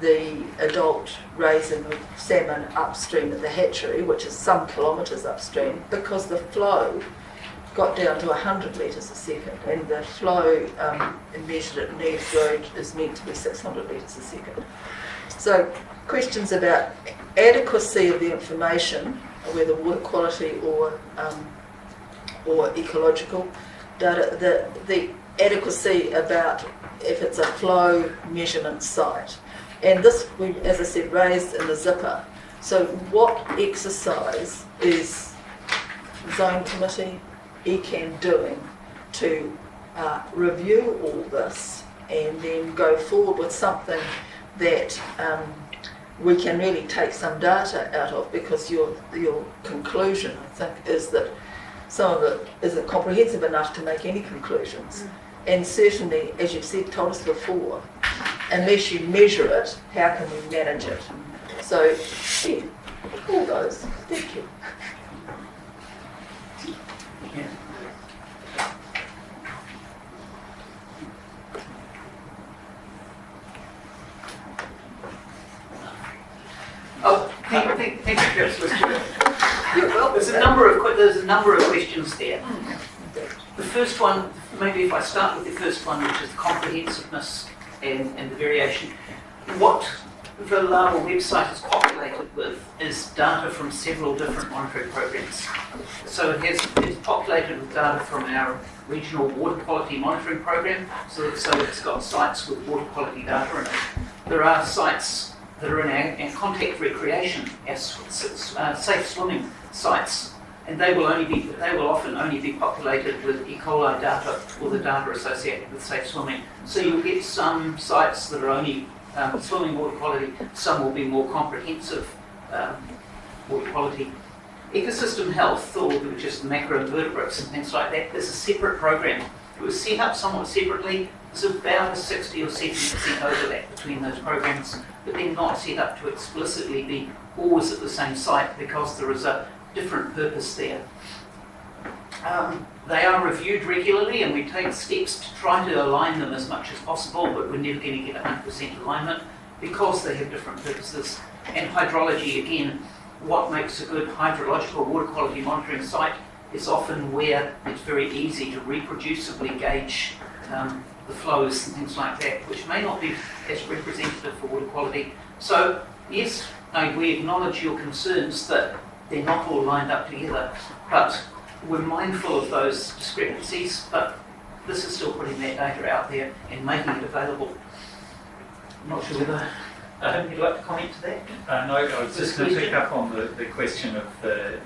the adult raising of salmon upstream at the hatchery, which is some kilometres upstream, because the flow got down to 100 litres a second, and the flow measured at Neames Road is meant to be 600 litres a second. So questions about adequacy of the information, whether water quality or ecological data, the adequacy about if it's a flow measurement site. And this, we, as I said, raised in the zipper. So what exercise is Zone Committee, ECAN doing to review all this and then go forward with something that we can really take some data out of? Because your conclusion, I think, is that some of it isn't comprehensive enough to make any conclusions. And certainly, as you've said, told us before, unless you measure it, how can we manage it? So, yeah, all those. Thank you. Oh, thank you, Councillor. There's a number of questions there. The first one, maybe if I start with the first one, which is comprehensiveness and the variation. What the LAWA website is populated with is data from several different monitoring programs. So it's populated with data from our regional water quality monitoring program, so it's got sites with water quality data in it. There are sites that are in our contact recreation, as safe swimming sites, and they will often only be populated with E. coli data or the data associated with safe swimming. So you'll get some sites that are only swimming water quality, some will be more comprehensive water quality. Ecosystem health, or just macroinvertebrates and things like that, is a separate program. It was set up somewhat separately. There's about a 60 or 70% overlap between those programs, but they're not set up to explicitly be always at the same site because there is a different purpose there. They are reviewed regularly, and we take steps to try to align them as much as possible, but we're never going to get 100% alignment because they have different purposes. And hydrology, again, what makes a good hydrological water quality monitoring site is often where it's very easy to reproducibly gauge the flows and things like that, which may not be as representative for water quality. So, yes, we acknowledge your concerns that they're not all lined up together, but we're mindful of those discrepancies, but this is still putting that data out there and making it available. I'm not sure whether you'd like to comment to that? No, I was just going to pick up on the question of the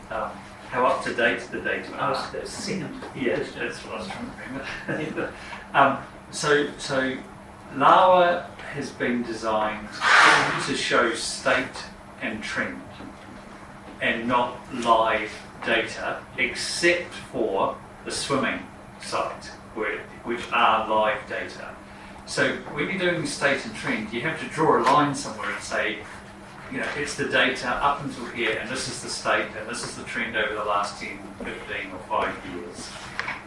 how up to date the data are. Oh, that's the second. Yeah, that's what I was trying to remember. So LAWA has been designed to show state and trend and not live data, except for the swimming site, which are live data. So when you're doing state and trend, you have to draw a line somewhere and say, it's the data up until here, and this is the state, and this is the trend over the last 10, 15 or 5 years.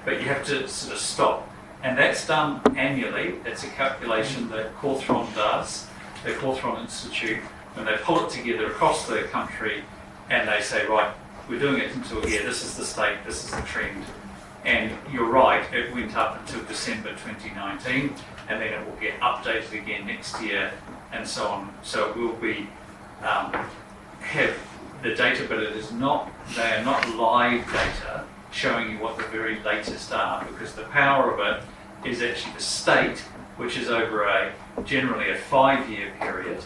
But you have to sort of stop. And that's done annually. It's a calculation that Cawthron does, the Cawthron Institute, when they pull it together across the country, and they say, right, we're doing it until here, this is the state, this is the trend. And you're right, it went up until December 2019, and then it will get updated again next year, and so on. So it will be have the data, but they are not live data showing you what the very latest are, because the power of it is actually the state, which is over generally a 5-year period,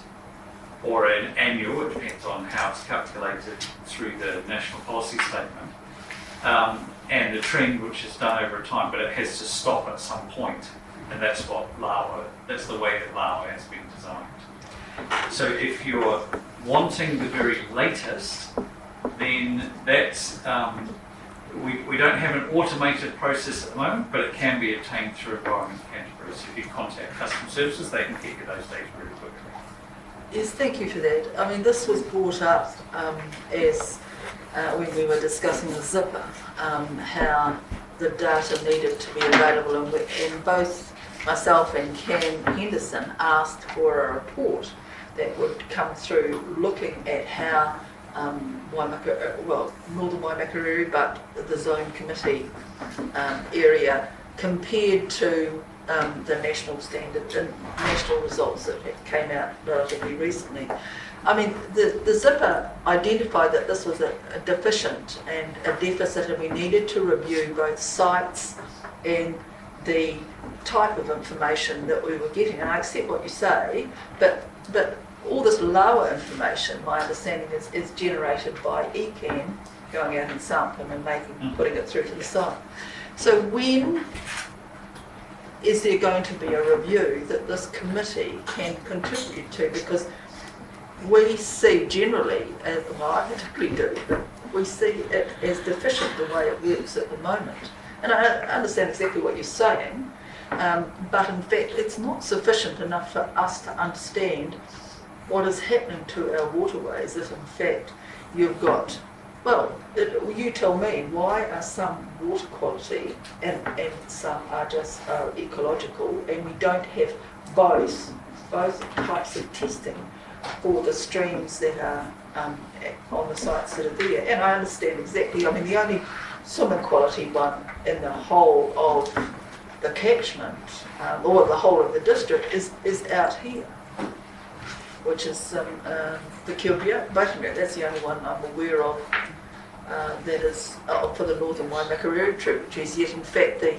or an annual, it depends on how it's calculated through the national policy statement, and the trend, which is done over time, but it has to stop at some point, and that's the way that LAWA has been designed. So if you're wanting the very latest, then that's, we don't have an automated process at the moment, but it can be obtained through Environment Canterbury. So if you contact Customer Services, they can get you those data very quickly. Yes, thank you for that. I mean, this was brought up as when we were discussing the zipper, how the data needed to be available, and both myself and Cam Henderson asked for a report that would come through looking at how Northern Waimakariri, but the Zone Committee area compared to the national standard and national results that came out relatively recently. I mean, the zipper identified that this was a deficient and a deficit, and we needed to review both sites and the type of information that we were getting. And I accept what you say, but all this lower information, my understanding is generated by ECAN going out and sampling and putting it through to the site. So when is there going to be a review that this committee can contribute to? Because we see generally, I particularly do, that we see it as deficient the way it works at the moment. And I understand exactly what you're saying, But in fact, it's not sufficient enough for us to understand what is happening to our waterways. If in fact you've got, you tell me, why are some water quality and some are just ecological, and we don't have both types of testing for the streams that are on the sites that are there? And I understand exactly, I mean, the only swimming quality one in the whole of the catchment, or the whole of the district, is out here, which is the Kilpia boating route. That's the only one I'm aware of that is for the northern Waimakariri trip, which is yet in fact the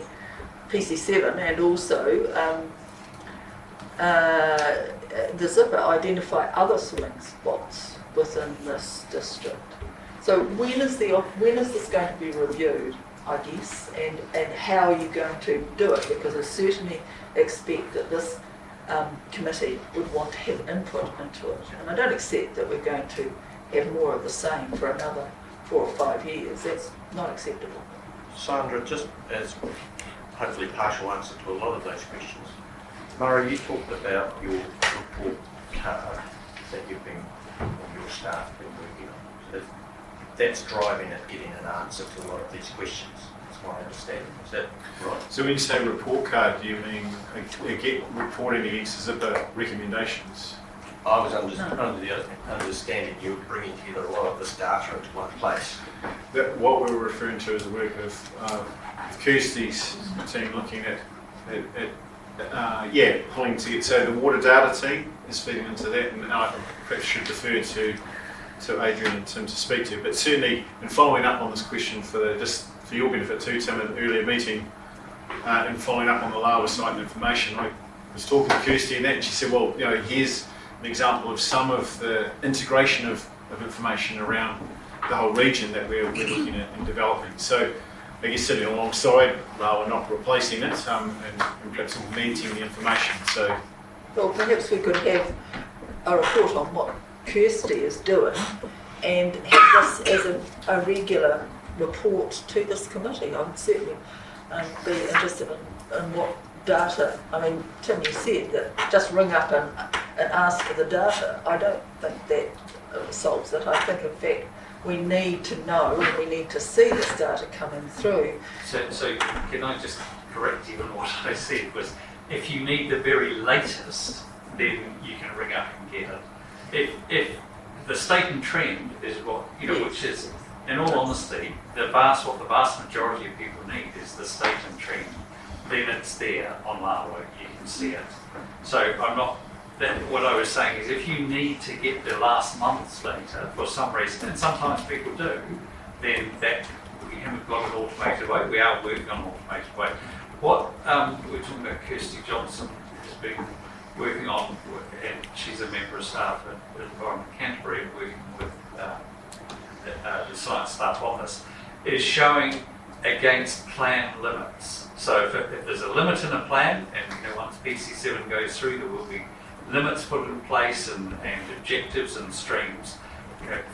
PC7, and also the zipper identify other swimming spots within this district. So when is this going to be reviewed, I guess, and how are you going to do it? Because I certainly expect that this committee would want to have input into it, and I don't accept that we're going to have more of the same for another 4 or 5 years. That's not acceptable. Sandra, just as hopefully partial answer to a lot of those questions, Murray, you talked about your report card that your staff have been working on. So that's driving at getting an answer to a lot of these questions. That's my understanding. Is that right? So when you say report card, do you mean reporting against the zipper recommendations? I was under the understanding you were bringing together a lot of this data into one place. What we were referring to is the work of Kirsty's team looking at pulling together. So the water data team is feeding into that, and I perhaps should defer to Adrian and Tim to speak to. But certainly, in following up on this question just for your benefit too, Tim, in an earlier meeting, and following up on the Lawa site information, I was talking to Kirsty and that, and she said, well, here's an example of some of the integration of information around the whole region that we're looking at and developing. So I guess sitting alongside Lawa, not replacing it, and perhaps augmenting the information. So, well, perhaps we could have a report on what Kirsty is doing and have this as a regular report to this committee. I would certainly be interested in what data. I mean, Tim, you said that just ring up and ask for the data. I don't think that solves it. I think, in fact, we need to know and we need to see this data coming through. So can I just correct you on what I said? Was if you need the very latest, then you can ring up and get it. If the state and trend is what, which is, in all honesty, what the vast majority of people need is the state and trend, then it's there on Lawa, you can see it. So what I was saying is if you need to get the last month's data for some reason, and sometimes people do, then we haven't got an automated way. We are working on an automated way. What we're talking about, Kirsty Johnson has been working on, and she's a member of staff at Environment Canterbury, working with the science staff on this, is showing against plan limits. So if there's a limit in a plan, and once PC7 goes through, there will be limits put in place and objectives and streams.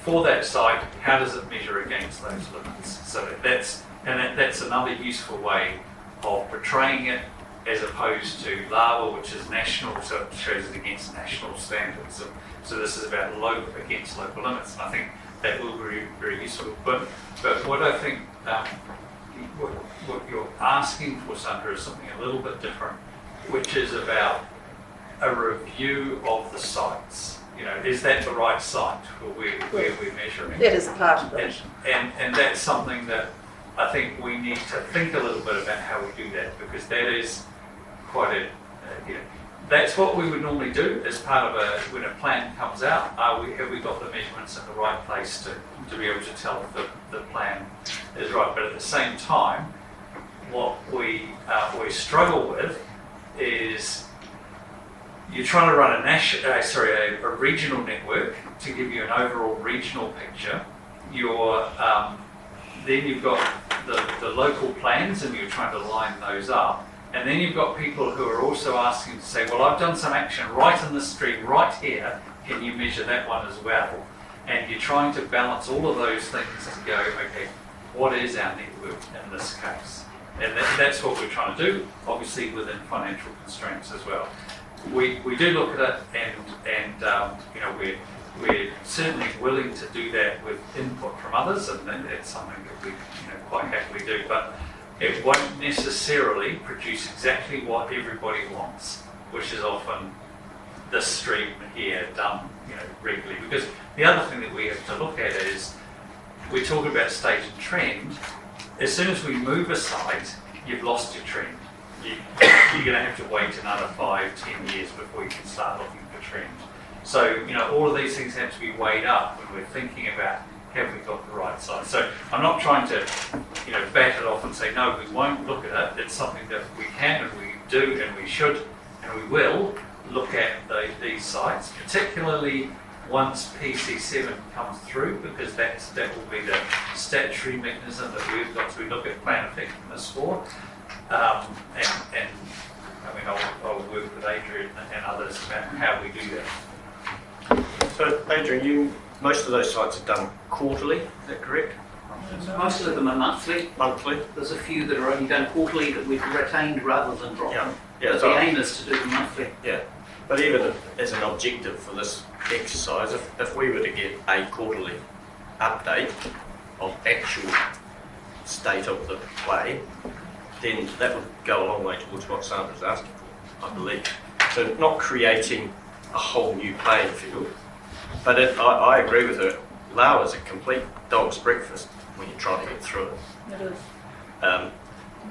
For that site, how does it measure against those limits? So that's another useful way of portraying it, as opposed to Lawa, which is national, so it shows it against national standards. So this is about against local limits, and I think that will be very useful. But what I think, what you're asking for, Sandra, is something a little bit different, which is about a review of the sites. Is that the right site for where we're measuring? That is part of it. And that's something that I think we need to think a little bit about how we do that, because that is quite that's what we would normally do as part of when a plan comes out. Have we got the measurements in the right place to be able to tell if the plan is right? But at the same time, what we struggle with is you're trying to run a regional network to give you an overall regional picture. Then you've got the local plans, and you're trying to line those up. And then you've got people who are also asking to say, well, I've done some action right in the stream, right here. Can you measure that one as well? And you're trying to balance all of those things to go, okay, what is our network in this case? And that's what we're trying to do, obviously within financial constraints as well. We do look at it, and you know, we're certainly willing to do that with input from others, and that's something that we, you know, quite happily do. But it won't necessarily produce exactly what everybody wants, which is often this stream here done, you know, regularly. Because the other thing that we have to look at is, we're talking about state and trend. As soon as we move a site, you've lost your trend. You're going to have to wait another 5-10 years before you can start looking for trend. So, you know, all of these things have to be weighed up when we're thinking about, have we got the right site? So I'm not trying to, you know, bat it off and say, no, we won't look at it. It's something that we can and we do and we should and we will look at these sites, particularly once PC7 comes through, because that will be the statutory mechanism that we've got to look at plan effectiveness for. And I mean, I'll work with Adrian and others about how we do that. So, Adrian, most of those sites are done quarterly, is that correct? Most of them are monthly. Monthly? There's a few that are only done quarterly that we've retained rather than dropped. Yeah, but the aim is to do them monthly. Yeah, but even as an objective for this exercise, if we were to get a quarterly update of actual state of the play, then that would go a long way towards what Sandra's asking for, I believe. So not creating a whole new playing field, but I agree with her. Lau is a complete dog's breakfast when you're trying to get through it. It is.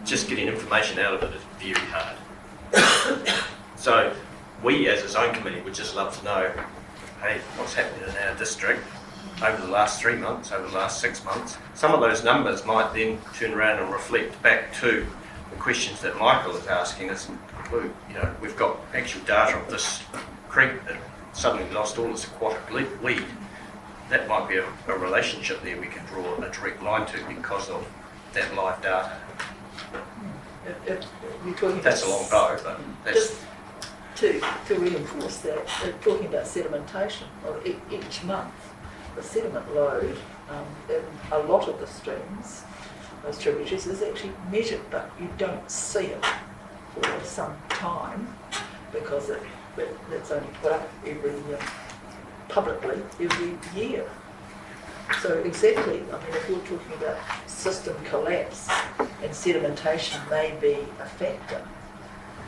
Just getting information out of it is very hard. So we as a zone committee would just love to know, hey, what's happening in our district over the last 3 months, over the last 6 months. Some of those numbers might then turn around and reflect back to the questions that Michael is asking us. You know, we've got actual data of this creek that suddenly lost all its aquatic weed. That might be a relationship there we can draw a direct line to because of that live data. If you're talking that's about a long bow, but that's... Just to reinforce that, talking about sedimentation, of each month, the sediment load in a lot of the streams, those tributaries, is actually measured, but you don't see it for some time because it's only put up publicly every year. So exactly, I mean, if you're talking about system collapse and sedimentation may be a factor,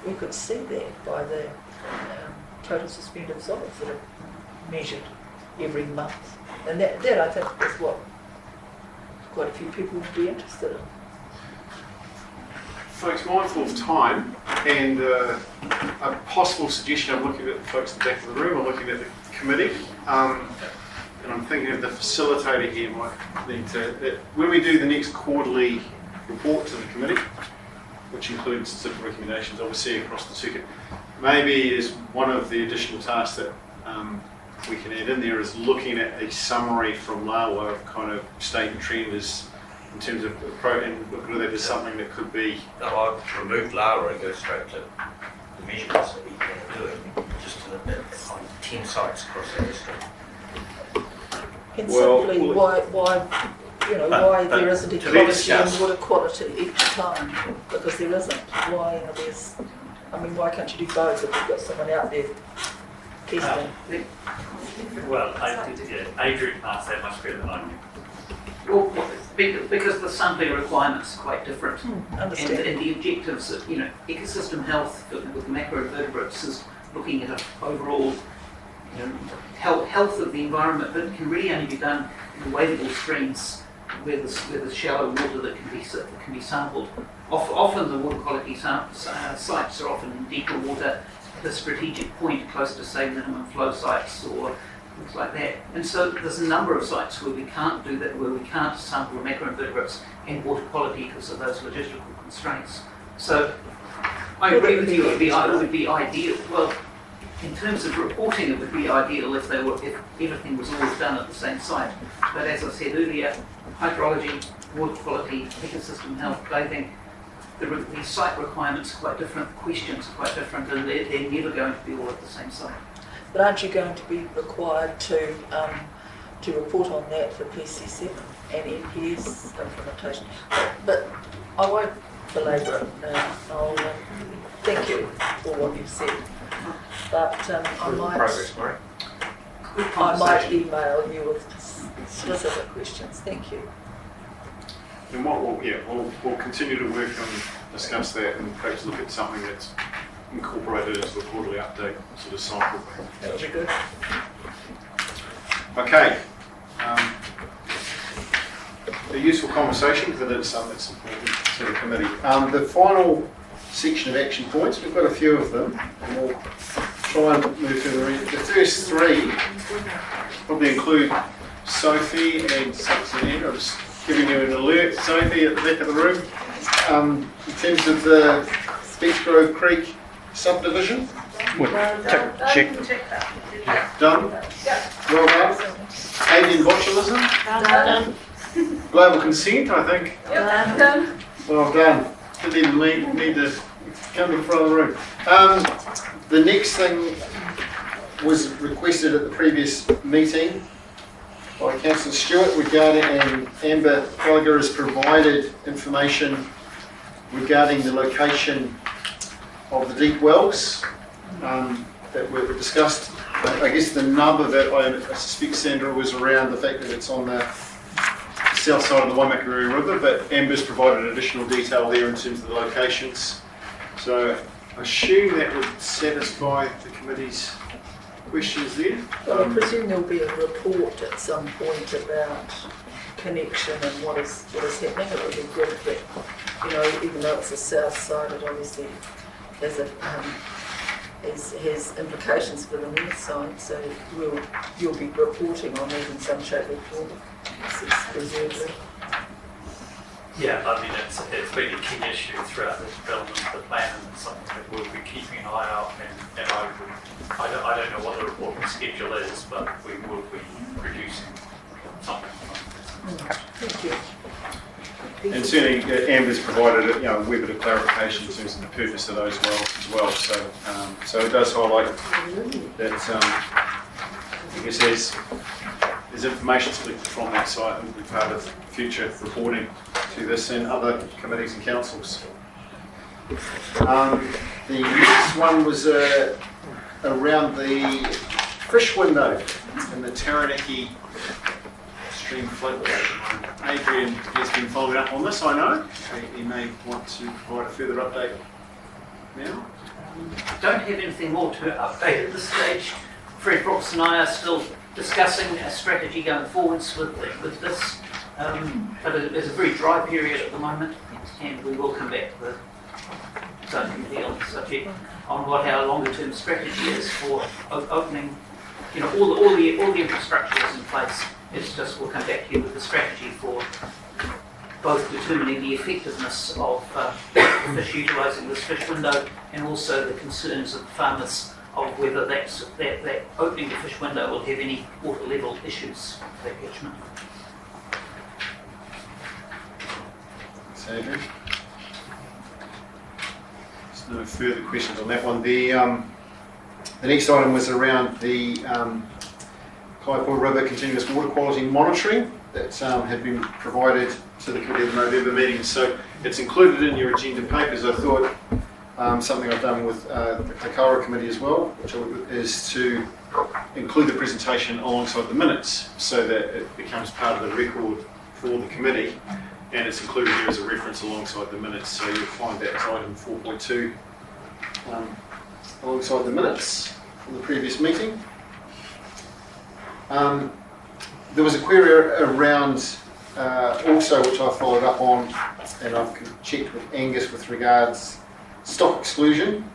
we could see that by the total suspended solids that are measured every month. And that I think is what quite a few people would be interested in. Folks, mindful of time, and a possible suggestion, I'm looking at the folks at the back of the room, I'm looking at the committee, and I'm thinking of the facilitator here might need to, when we do the next quarterly report to the committee, which includes specific recommendations obviously across the circuit, maybe is one of the additional tasks that we can add in there is looking at a summary from LAWA of kind of state and trend as in terms of and look at that as something that could be. No, I've removed LAWA and go straight to the measurements that we can do it, just on 10 sites across the district. And simply why there isn't equality and water quality each time, because there isn't. Why can't you do both if you've got someone out there testing? Well, Adrian can answer that much better than I can. Well, because the sampling requirements are quite different, and the objectives of ecosystem health with macroinvertebrates is looking at an overall health of the environment, but it can really only be done in wadable streams where there's shallow water that can be sampled. Often the water quality sites are often in deeper water at a strategic point close to, say, minimum flow sites or things like that. And so there's a number of sites where we can't do that, where we can't sample the macroinvertebrates and water quality because of those logistical constraints. So I agree with you, it would be ideal. Well, in terms of reporting, it would be ideal if everything was always done at the same site. But as I said earlier, hydrology, water quality, ecosystem health, bathing, the site requirements are quite different, the questions are quite different, and they're never going to be all at the same site. But aren't you going to be required to report on that for PC7 and NPS implementation? But I won't belabour it. I'll thank you for what you've said, but I might email you with specific questions. Thank you. And we'll continue to work on, discuss that, and perhaps look at something that's incorporated into a quarterly update sort of cycle. That would be good. Okay. A useful conversation because it's important to the committee. The final section of action points, we've got a few of them, and we'll try and move through the first three. Probably include Sophie and Saxon. I'm just giving you an alert, Sophie, at the back of the room. In terms of the Beach Grove Creek subdivision. Check. Done? Well done. Avian botulism? Done. Global consent, I think. Yep, done. Well done. Didn't even need to come in front of the room. The next thing was requested at the previous meeting by Councillor Stewart regarding, and Amber Gallagher has provided information regarding the location of the deep wells that were discussed. I guess the nub of it, I suspect, Sandra, was around the fact that it's on the south side of the Waimakariri River, but Amber's provided additional detail there in terms of the locations. So I assume that would satisfy the committee's questions there. Well, I presume there'll be a report at some point about connection and what is happening. It would be good that, even though it's the south side, it obviously has has implications for the north side. So you'll be reporting on that in some shape or form. Presumably. Yeah, I mean, it's been a key issue throughout the development of the plan, and it's something that we'll be keeping an eye out. And I don't know what the reporting schedule is, but we will be producing something. Thank you. And certainly Amber's provided a wee bit of clarification in terms of the purpose of those wells as well. So it does highlight that I guess there's information split from that site and will be part of future reporting to this and other committees and councils. The next one was around the fish window in the Taranaki stream floodway. Adrian has been following up on this, I know. He may want to provide a further update now. Don't have anything more to update at this stage. Fred Brooks and I are still discussing a strategy going forwards with this, but there's a very dry period at the moment, and we will come back to the zoning committee on the subject on what our longer-term strategy is for opening. All the infrastructure is in place. It's just we'll come back here with the strategy for both determining the effectiveness of fish utilising this fish window, and also the concerns of the farmers of whether that opening the fish window will have any water level issues for that catchment. Thanks, Adrian. There's no further questions on that one. The next item was around the Kayak River continuous water quality monitoring that had been provided to the committee at the November meeting. So it's included in your agenda papers. I thought something I've done with the Takara committee as well, which is to include the presentation alongside the minutes so that it becomes part of the record for the committee, and it's included here as a reference alongside the minutes. So you'll find that as item 4.2 alongside the minutes from the previous meeting. There was a query around also, which I followed up on, and I've checked with Angus with regards stock exclusion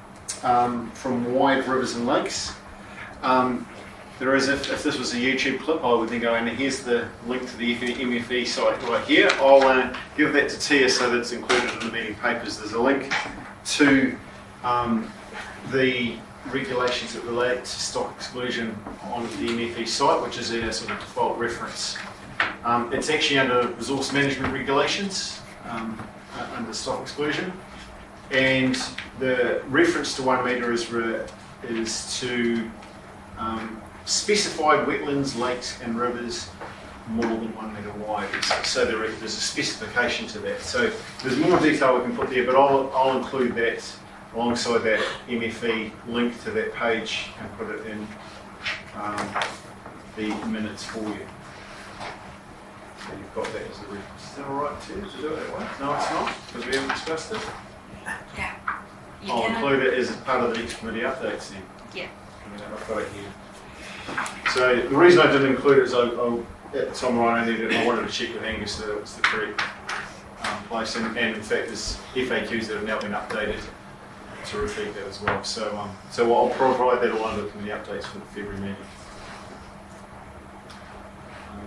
from wide rivers and lakes. There is, if this was a YouTube clip, I would then go, and here's the link to the MFE site right here. I'll give that to Tia so that it's included in the meeting papers. There's a link to the regulations that relate to stock exclusion on the MFE site, which is a sort of default reference. It's actually under resource management regulations under stock exclusion, and the reference to 1 metre is to specified wetlands, lakes and rivers more than 1 metre wide. So there's a specification to that. So there's more detail we can put there, but I'll include that alongside that MFE link to that page and put it in the minutes for you. So you've got that as a reference. Is that alright to do it that way? No, it's not, because we haven't discussed it. Yeah. I'll include it as part of the next committee updates then. Yeah. I've got it here. So the reason I didn't include it is it's on right only that I wanted to check with Angus that it was the correct place, and in fact there's FAQs that have now been updated to reflect that as well. So I'll provide that all under the committee updates for the February meeting.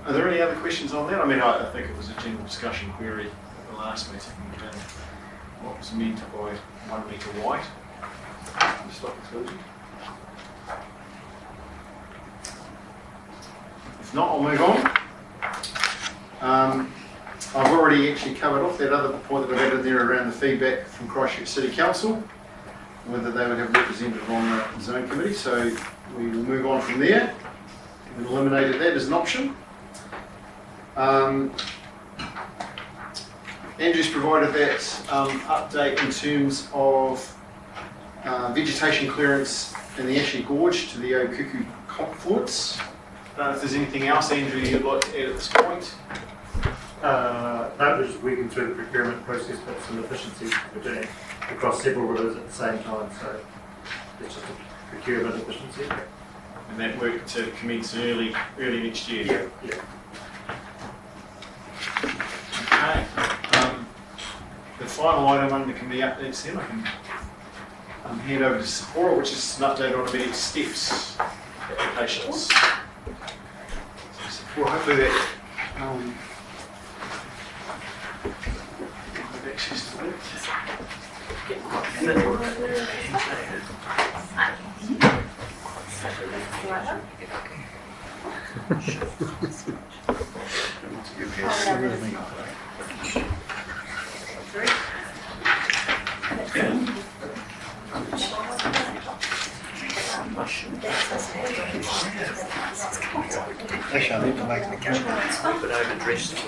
Are there any other questions on that? I mean, I think it was a general discussion query at the last meeting. What was meant by 1 metre wide? Stock exclusion. If not, I'll move on. I've already actually covered off that other point that I've added there around the feedback from Christchurch City Council, whether they would have representative on the zone committee. So we will move on from there. We've eliminated that as an option. Andrew's provided that update in terms of vegetation clearance in the Ashley Gorge to the Okuku confluence. I don't know if there's anything else, Andrew, you'd like to add at this point? No, we're just working through the procurement process, but some efficiencies we're doing across several rivers at the same time, so it's just a procurement efficiency. And that work to commence early next year? Yeah. Okay. The final item under committee updates then, I can hand over to Sephora, which is an update on immediate steps applications. So Sephora, hopefully that have access to that. Actually, I need to make an account. But I've addressed I've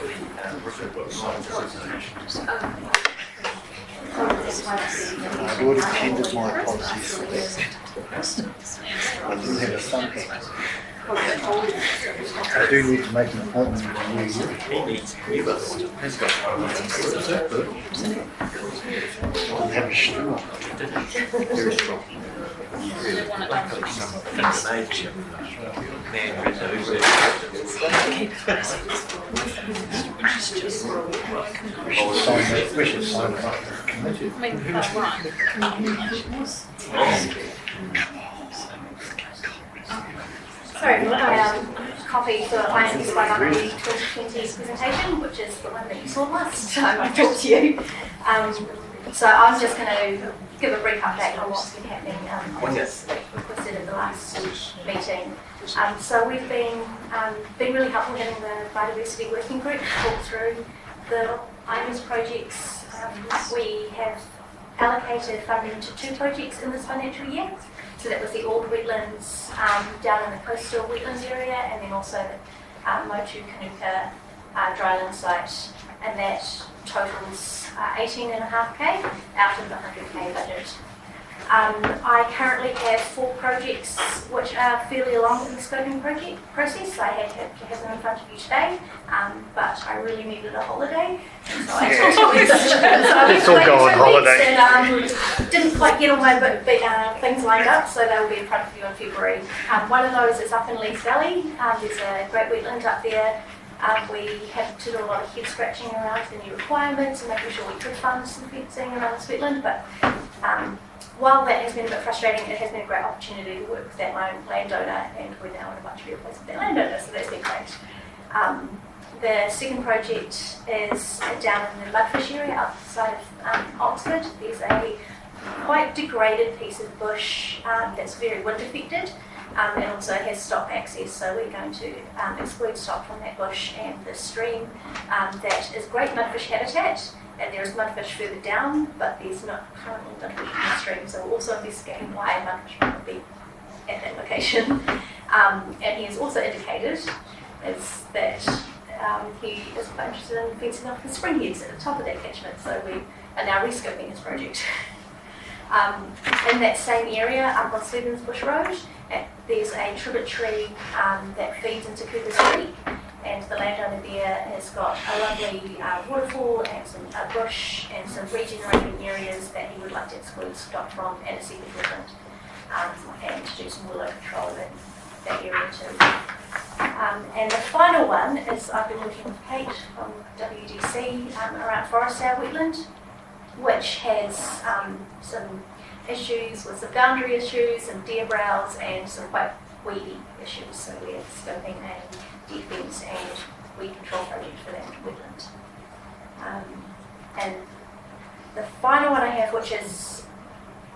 already tendered my apologies for that. I didn't have a thumb back. I do need to make an appointment in the new year. he needs new ones. He's got I didn't have a straw. very strong. We should sign it up as a committee. Sorry, I copied the INS by 2020 presentation, which is the one that you saw last time I talked to you. So I'm just going to give a brief update on what's been happening as requested at the last meeting. So we've been really helpful getting the biodiversity working group to talk through the IMS projects. We have allocated funding to 2 projects in this financial year. So that was the old wetlands down in the coastal wetlands area, and then also the Motu Kanuka dryland site, and that totals 18.5k out of the 100k budget. I currently have 4 projects which are fairly along in the scoping process. I had to have them in front of you today, but I really needed a holiday. So I Let's all go on holiday. And didn't quite get all my things lined up, so they will be in front of you in February. One of those is up in Lees Valley. There's a great wetland up there. We had to do a lot of head scratching around the new requirements and making sure we could fund some fencing around this wetland, but while that has been a bit frustrating, it has been a great opportunity to work with that landowner, and we're now in a much better place with that landowner, so that's been great. The second project is down in the Mudfish area outside of Oxford. There's a quite degraded piece of bush that's very wind affected and also has stock access, so we're going to exclude stock from that bush and the stream. That is great mudfish habitat. And there is mudfish further down, but there's not currently mudfish in the stream, so we're also investigating why mudfish might be at that location. And he has also indicated is that he is quite interested in fencing off the springheads at the top of that catchment, so we are now rescoping his project. In that same area, up on Stevens Bush Road, there's a tributary that feeds into Cooper's Creek, and the landowner there has got a lovely waterfall and some bush and some regenerating areas that he would like to exclude stock from and a seepage wetland, and to do some willow control in that area too. And the final one is I've been working with Kate from WDC around Forest Sow Wetland, which has some issues with some boundary issues and deer browse and some quite weedy issues. So we're scoping a defence and weed control project for that wetland. And the final one I have, which is,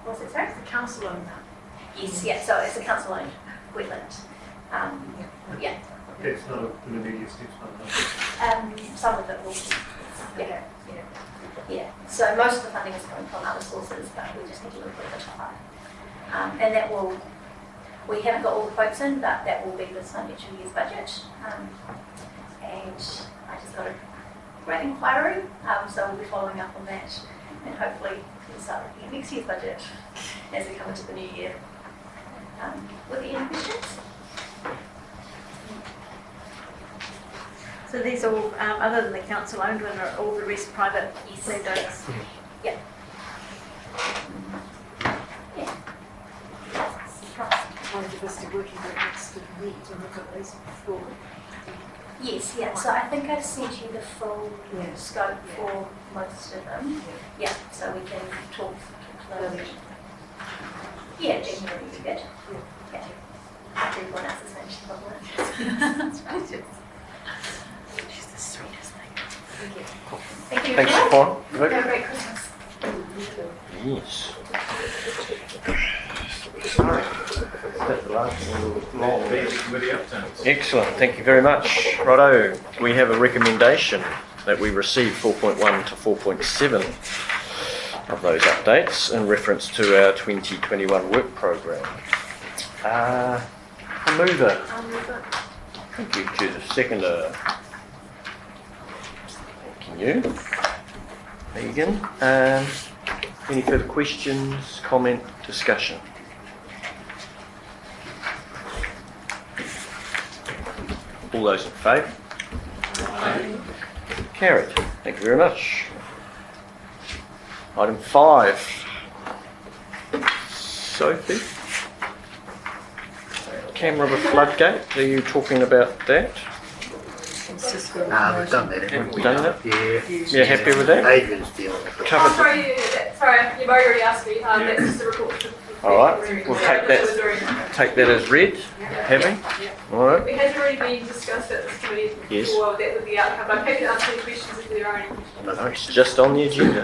what's it, sorry? The council owned that. Yes, yeah, so it's a council owned wetland. Yeah. It's not an immediate steps, Some of it will be, yeah. So most of the funding is coming from other sources, but we just need to look at the top up. And that will, we haven't got all the quotes in, but that will be this financial year's budget. And I just got a great inquiry, so we'll be following up on that, and hopefully we'll start looking at next year's budget as we come into the new year. Were there any questions? So these all, other than the council owned one, are all the rest private landowners? Yeah. One of the best working groups to meet to look at these before. Yes, yeah. So I think I've sent you the full scope for most of them. Yeah, so we can talk to them. Yeah, January would be good. Yeah. After everyone else has finished the public. That's right. She's the sweetest thing. Thank you. Thank you. Thanks, Paul. Have a great Christmas. Yes. Sorry. That's the last one. Excellent, thank you very much. Righto, we have a recommendation that we receive 4.1 to 4.7 of those updates in reference to our 2021 work programme. A mover. Thank you, Judith. Seconder. Thank you. Megan. Any further questions, comment, discussion? All those in favour? Aye. Carried. Thank you very much. Item 5. Sophie? Camera with floodgate, are you talking about that? We've done that, haven't we? Done that? Yeah. Yeah, happy with that? Adrian's dealing with it. Covered. Sorry, you've already asked me. That's just a report. Alright, we'll take that as read. Happy? Alright. It has already been discussed at this committee before that with the outcome, but I'm happy to answer any questions if there are any questions. No, it's just on the agenda.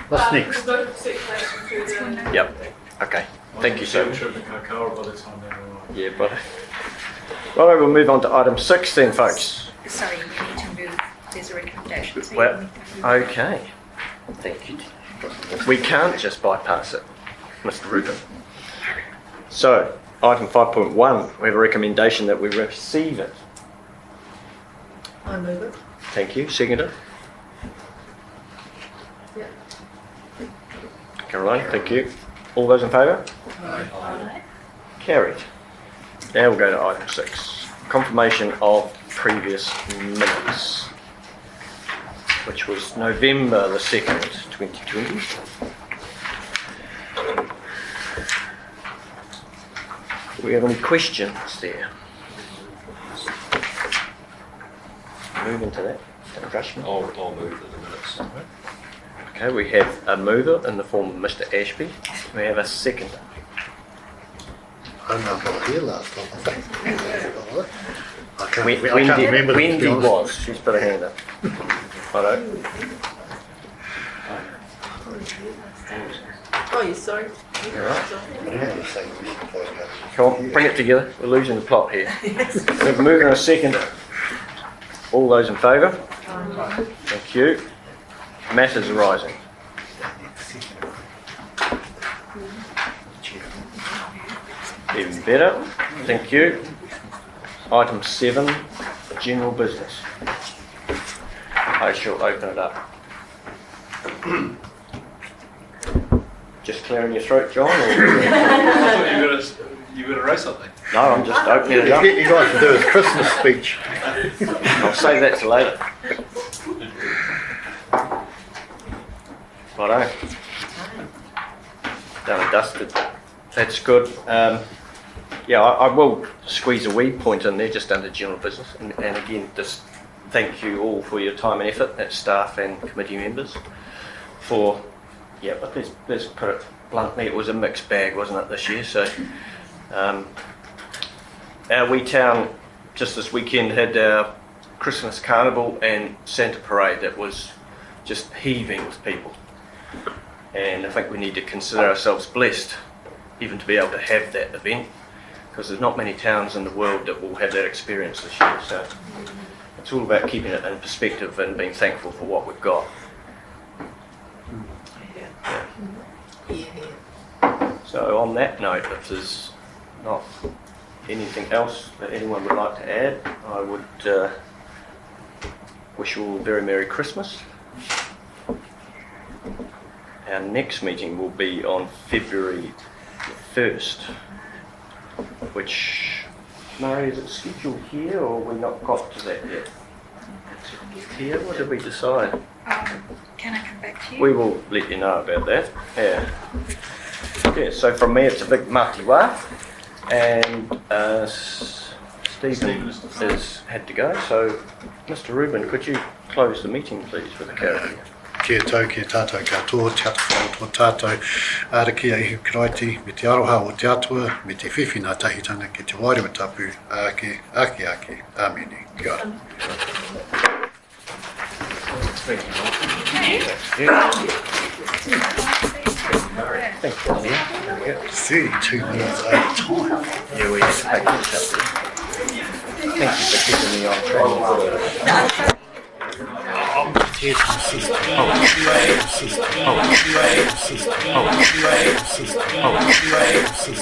What's next? Yep. Okay. Thank you, sir. By the time they're all Yeah, but. Right, we'll move on to item 6 then, folks. Sorry, you need to move, there's a recommendation. So Well, okay. Thank you. We can't just bypass it, Mr. Rubin. So, item 5.1, we have a recommendation that we receive it. I move it. Thank you. Seconder? Yeah. Caroline, thank you. All those in favour? Aye. Carried. Now we'll go to item 6. Confirmation of previous minutes, which was November the 2nd, 2020. Do we have any questions there? Move into that. I'll move to the minutes. Okay, we have a mover in the form of Mr. Ashby. We have a seconder. I don't know if I was here last time, I think. I can't Wendy, remember. Wendy was. She's put her hand up. Righto. Oh, you sorry? All right. Yeah, you say we should close it. Come on, bring it together. We're losing the plot here. We have a mover and a seconder. All those in favour? Thank you. Matters arising. Even better. Thank you. Item 7, general business. I shall open it up. Just clearing your throat, John? Or... I thought you were going to raise something. No, I'm just opening it up. He's got to do his Christmas speech. I'll save that till later. Righto. Done and dusted. That's good. Yeah, I will squeeze a wee point in there just under general business. And again, just thank you all for your time and effort, that's staff and committee members, for, yeah, but let's put it bluntly, it was a mixed bag, wasn't it, this year? So our wee town just this weekend had our Christmas carnival and Santa parade that was just heaving with people. And I think we need to consider ourselves blessed even to be able to have that event, because there's not many towns in the world that will have that experience this year. So it's all about keeping it in perspective and being thankful for what we've got. Yeah. So on that note, if there's not anything else that anyone would like to add, I would wish you all a very Merry Christmas. Our next meeting will be on February 1st, which, Murray, is it scheduled here or we not got to that yet? Here, what did we decide? Can I come back to you? We will let you know about that. Yeah. Yeah, so from me it's a big matiwa, and Stephen has had to go, so Mr. Rubin, could you close the meeting please with a karakia? Kia tau, kia tātou katoa, te atawhau tō tātou, āraki a ihu karaiti, me te aroha o te atua, me te whiwhina tahitanga ki te wairua tapu, ake, āmeni, kia ora. Thank you. 32 minutes over time. Yeah, we had to take this up. Thank you for keeping me on track. Here's my sister. Sister.